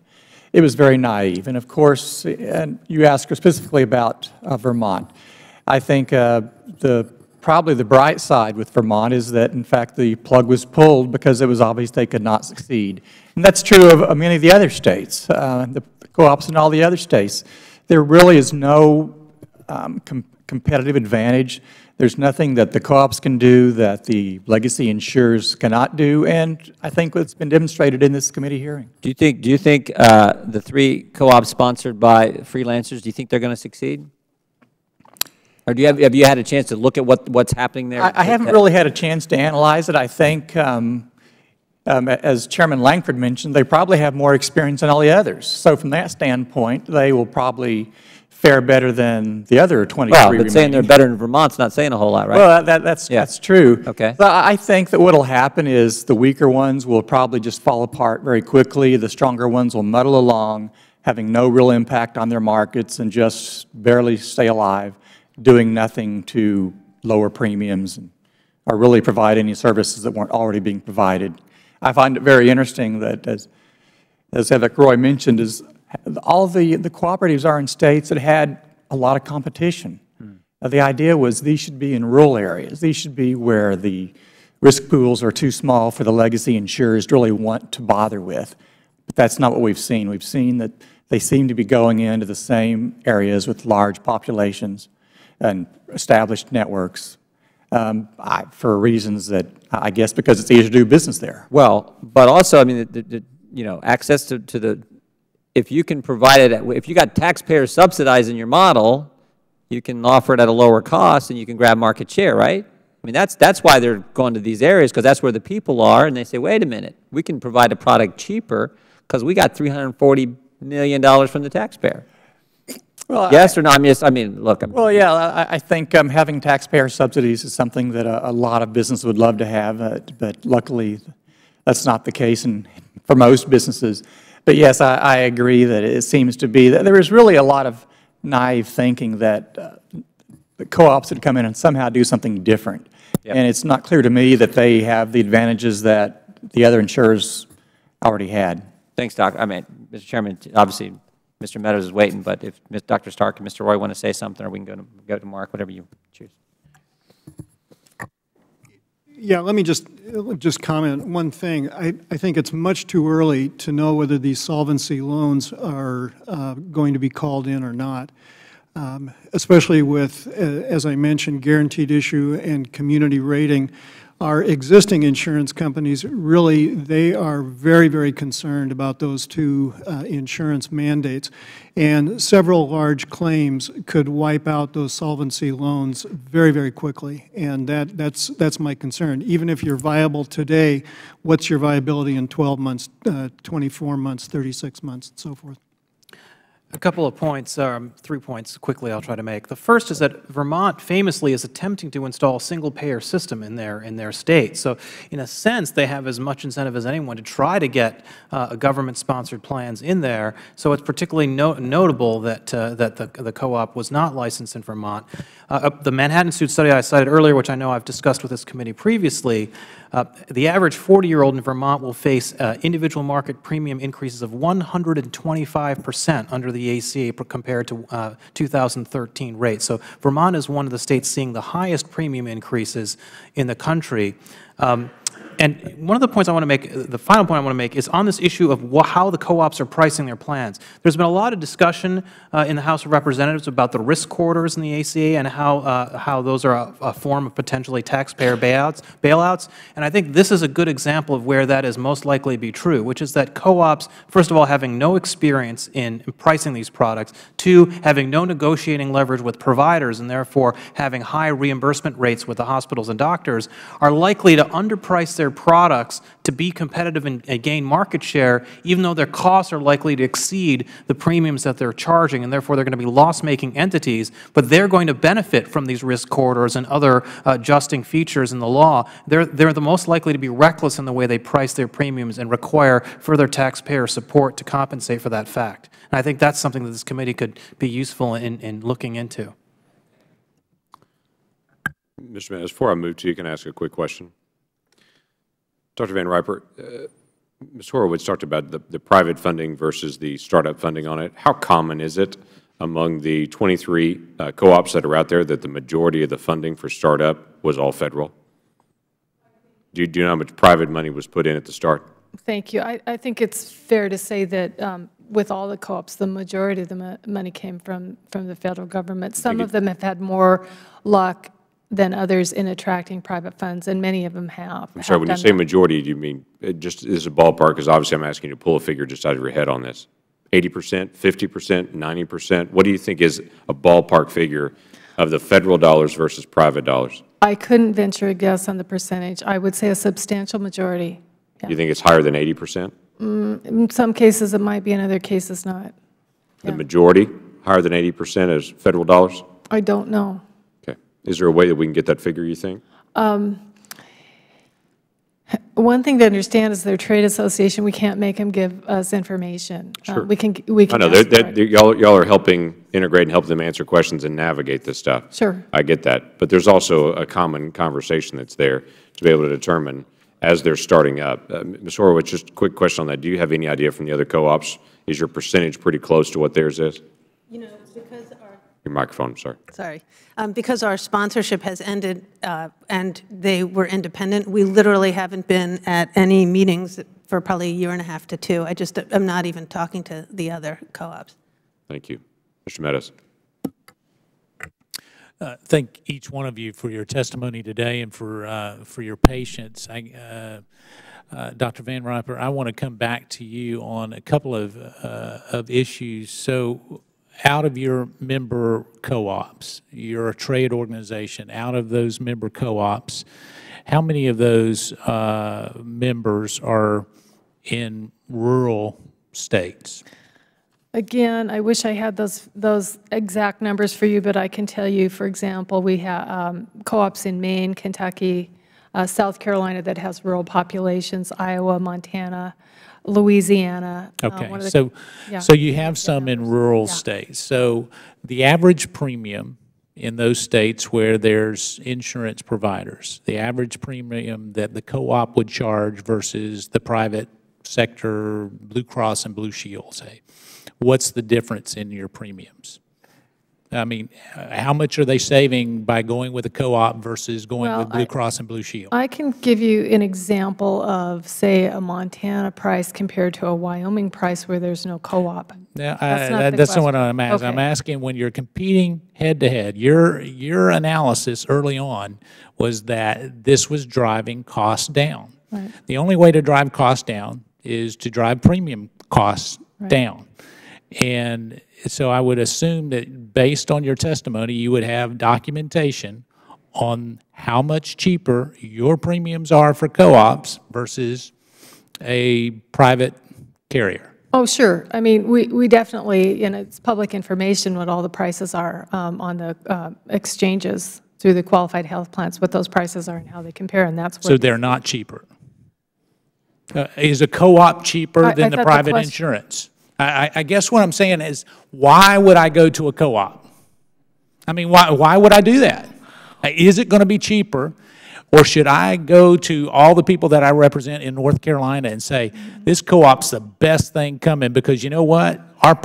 It was very naive. And of course, and you asked specifically about Vermont. I think probably the bright side with Vermont is that, in fact, the plug was pulled because it was obvious they could not succeed. And that's true of many of the other states, the co-ops in all the other states. There really is no competitive advantage. There's nothing that the co-ops can do that the legacy insurers cannot do, and I think it's been demonstrated in this committee hearing. Do you think the 3 co-ops sponsored by freelancers, do you think they're going to succeed? Or have you had a chance to look at what's happening there? I haven't really had a chance to analyze it. I think, as Chairman Langford mentioned, they probably have more experience than all the others. So from that standpoint, they will probably fare better than the other 23 Well, but remaining. saying they're better than Vermont's not saying a whole lot, right? Well, that's true. Okay. So I think that what will happen is the weaker ones will probably just fall apart very quickly. The stronger ones will muddle along, having no real impact on their markets and just barely stay alive, doing nothing to lower premiums or really provide any services that weren't already being provided. I find it very interesting that, as Vivek Roy mentioned, is all the cooperatives are in states that had a lot of competition. The idea was these should be in rural areas. These should be where the risk pools are too small for the legacy insurers to really want to bother with. But that's not what we've seen. We've seen that they seem to be going into the same areas with large populations and established networks for reasons that, I guess, because it's easier to do business there. Well, but also, I mean, access to the, if you can provide it, if you got taxpayers subsidizing your model, you can offer it at a lower cost and you can grab market share, right? I mean, that's why they're going to these areas, because that's where the people are, and they say, wait a minute, we can provide a product cheaper because we got 340 million from the taxpayer. Well, yes or no? I mean, look. Well, yeah, I think having taxpayer subsidies is something that a lot of businesses would love to have, but luckily that's not the case for most businesses. But yes, I agree that it seems to be that there is really a lot of naive thinking that the co-ops would come in and somehow do something different. Yep. And it's not clear to me that they have the advantages that the other insurers already had. Thanks, Doc. I mean, Mr. Chairman, obviously, Mr. Meadows is waiting, but if Dr. Stark and Mr. Roy want to say something, or we can go to Mark, whatever you choose. Yeah, let me just comment one thing. I think it's much too early to know whether these solvency loans are going to be called in or not, especially with, as I mentioned, guaranteed issue and community rating. Our existing insurance companies, really, they are very, very concerned about those two insurance mandates. And several large claims could wipe out those solvency loans very, very quickly. And that's my concern. Even if you're viable today, what's your viability in 12 months, 24 months, 36 months, and so forth? A couple of points, 3 points quickly I'll try to make. The first is that Vermont famously is attempting to install a single-payer system in their state. So in a sense, they have as much incentive as anyone to try to get government-sponsored plans in there. So it's particularly notable that, the co-op was not licensed in Vermont. The Manhattan Institute study I cited earlier, which I know I've discussed with this committee previously, the average 40-year-old in Vermont will face individual market premium increases of 125% under the ACA compared to 2013 rates. So Vermont is one of the states seeing the highest premium increases in the country. And one of the points I want to make, the final point I want to make, is on this issue of how the co-ops are pricing their plans. There's been a lot of discussion in the House of Representatives about the risk corridors in the ACA and how those are a form of potentially taxpayer bailouts. And I think this is a good example of where that is most likely to be true, which is that co-ops, first of all, having no experience in pricing these products, two, having no negotiating leverage with providers and therefore having high reimbursement rates with the hospitals and doctors, are likely to underprice their products to be competitive and gain market share, even though their costs are likely to exceed the premiums that they're charging, and therefore they're going to be loss-making entities, but they're going to benefit from these risk corridors and other adjusting features in the law. They're the most likely to be reckless in the way they price their premiums and require further taxpayer support to compensate for that fact. And I think that's something that this committee could be useful in looking into. Mr. Meadows, before I move to you, can I ask a quick question? Dr. Van Riper, Ms. Horowitz talked about the private funding versus the startup funding on it. How common is it among the 23 co-ops that are out there that the majority of the funding for startup was all federal? Do you know how much private money was put in at the start? Thank you. I think it's fair to say that with all the co-ops, the majority of the money came from the federal government. Some of them have had more luck than others in attracting private funds, and many of them have. I'm sorry, when you say majority, do you mean just as a ballpark? Because obviously I'm asking you to pull a figure just out of your head on this. 80%, 50%, 90%? What do you think is a ballpark figure of the federal dollars versus private dollars? I couldn't venture a guess on the percentage. I would say a substantial majority. Yeah. You think it's higher than 80%? In some cases it might be, in other cases not. The majority, higher than 80% is federal dollars? I don't know. Is there a way that we can get that figure, you think? One thing to understand is their trade association. We can't make them give us information. Sure. We can. I know y'all are helping integrate and help them answer questions and navigate this stuff. Sure. I get that, but there's also a common conversation that's there to be able to determine as they're starting up. Ms. Horowitz, just a quick question on that. Do you have any idea from the other co-ops? Is your percentage pretty close to what theirs is? You know, it's because your microphone, sorry. Sorry. Because our sponsorship has ended and they were independent, we literally haven't been at any meetings for probably a year and a half to two. I'm not even talking to the other co-ops. Thank you. Mr. Meadows. Thank each one of you for your testimony today and for your patience. Dr. Van Riper, I want to come back to you on a couple of issues. So, out of your member co-ops, you're a trade organization, out of those member co-ops, how many of those members are in rural states? Again, I wish I had those exact numbers for you, but I can tell you, for example, we have co-ops in Maine, Kentucky, South Carolina that has rural populations, Iowa, Montana, Louisiana. Okay, so you have some in rural states. So the average premium in those states where there's insurance providers, the average premium that the co-op would charge versus the private sector, Blue Cross and Blue Shield, say, what's the difference in your premiums? I mean, how much are they saving by going with a co-op versus going with Blue Cross and Blue Shield? I can give you an example of, say, a Montana price compared to a Wyoming price where there's no co-op. That's not what I'm asking. Okay. I'm asking when you're competing head-to-head, your analysis early on was that this was driving costs down. Right. The only way to drive costs down is to drive premium costs down. And so I would assume that based on your testimony, you would have documentation on how much cheaper your premiums are for co-ops versus a private carrier. Oh, sure. I mean, we definitely, and it's public information what all the prices are on the exchanges through the qualified health plans, what those prices are and how they compare, and that's what. So they're not cheaper. Is a co-op cheaper than the private insurance? I guess what I'm saying is, why would I go to a co-op? I mean, why would I do that? Is it going to be cheaper, or should I go to all the people that I represent in North Carolina and say, this co-op's the best thing coming because you know what? Our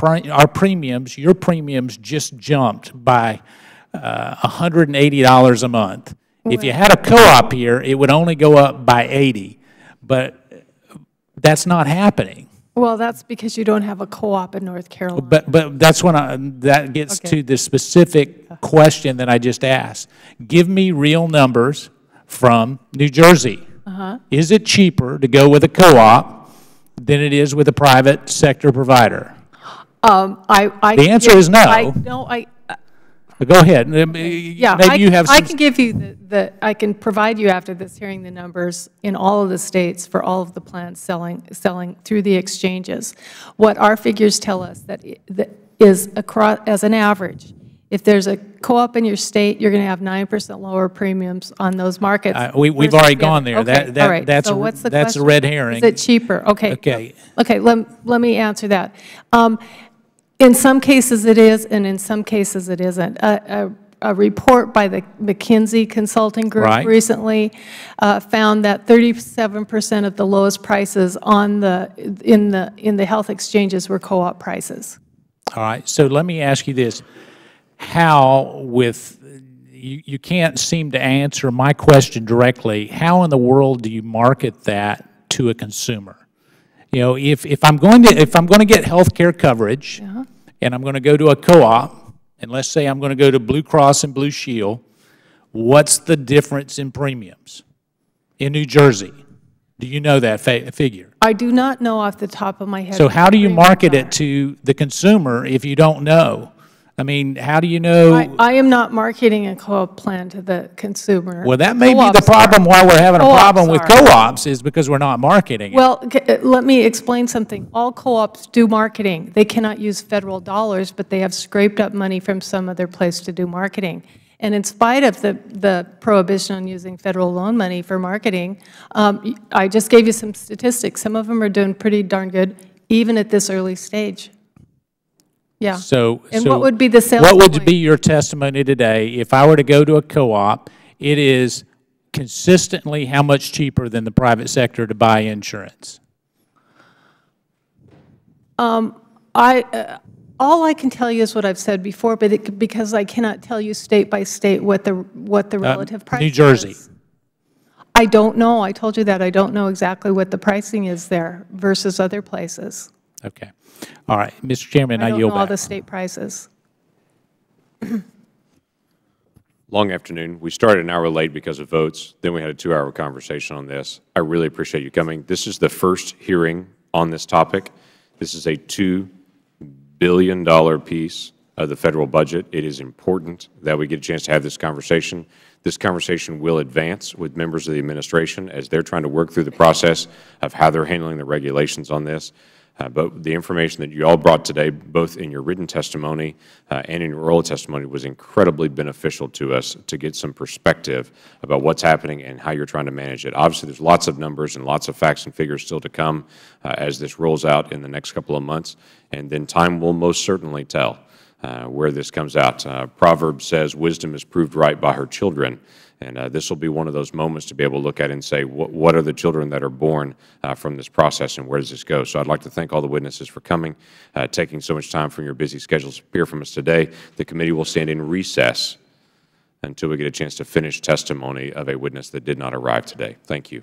premiums, your premiums just jumped by $180 a month. If you had a co-op here, it would only go up by $80, but that's not happening. Well, that's because you don't have a co-op in North Carolina. But that's when that gets to the specific question that I just asked. Give me real numbers from New Jersey. Is it cheaper to go with a co-op than it is with a private sector provider? The answer is no. Go ahead. Yeah, maybe you have some. I can give you I can provide you after this hearing the numbers in all of the states for all of the plans selling through the exchanges. What our figures tell us that is across as an average. If there's a co-op in your state, you're going to have 9% lower premiums on those markets. We've already gone there. Okay. All right. That's so what's the that's question? a red herring. Is it cheaper? Okay. Okay. Okay. Let me answer that. In some cases it is, and in some cases it isn't. A report by the McKinsey Consulting Group recently found that 37% of the lowest prices in the health exchanges were co-op prices. All right. So let me ask you this: how, with you can't seem to answer my question directly. How in the world do you market that to a consumer? You know, if I'm going to get health care coverage, and I'm going to go to a co-op, and let's say I'm going to go to Blue Cross and Blue Shield, what's the difference in premiums in New Jersey? Do you know that figure? I do not know off the top of my head. So how do you market it to the consumer if you don't know? I mean, how do you know? I am not marketing a co-op plan to the consumer. Well, that may be the problem why we're having a problem with co-ops is because we're not marketing it. Well, let me explain something. All co-ops do marketing. They cannot use federal dollars, but they have scraped up money from some other place to do marketing. And in spite of the prohibition on using federal loan money for marketing, I just gave you some statistics. Some of them are doing pretty darn good, even at this early stage. Yeah. And what would be the sales point? What would be your testimony today if I were to go to a co-op? It is consistently how much cheaper than the private sector to buy insurance? All I can tell you is what I've said before, but because I cannot tell you state by state what the relative price is. New Jersey. I don't know. I told you that. I don't know exactly what the pricing is there versus other places. Okay. All right. Mr. Chairman, I yield back. I don't know all the state prices. Long afternoon. We started an hour late because of votes. Then we had a 2-hour conversation on this. I really appreciate you coming. This is the first hearing on this topic. This is a $2 billion piece of the federal budget. It is important that we get a chance to have this conversation. This conversation will advance with members of the administration as they're trying to work through the process of how they're handling the regulations on this. But the information that you all brought today, both in your written testimony and in your oral testimony, was incredibly beneficial to us to get some perspective about what's happening and how you're trying to manage it. Obviously, there's lots of numbers and lots of facts and figures still to come as this rolls out in the next couple of months, and then time will most certainly tell where this comes out. Proverbs says, wisdom is proved right by her children. And this will be one of those moments to be able to look at and say, what are the children that are born from this process, and where does this go? So I'd like to thank all the witnesses for coming, taking so much time from your busy schedules to hear from us today. The committee will stand in recess until we get a chance to finish testimony of a witness that did not arrive today. Thank you.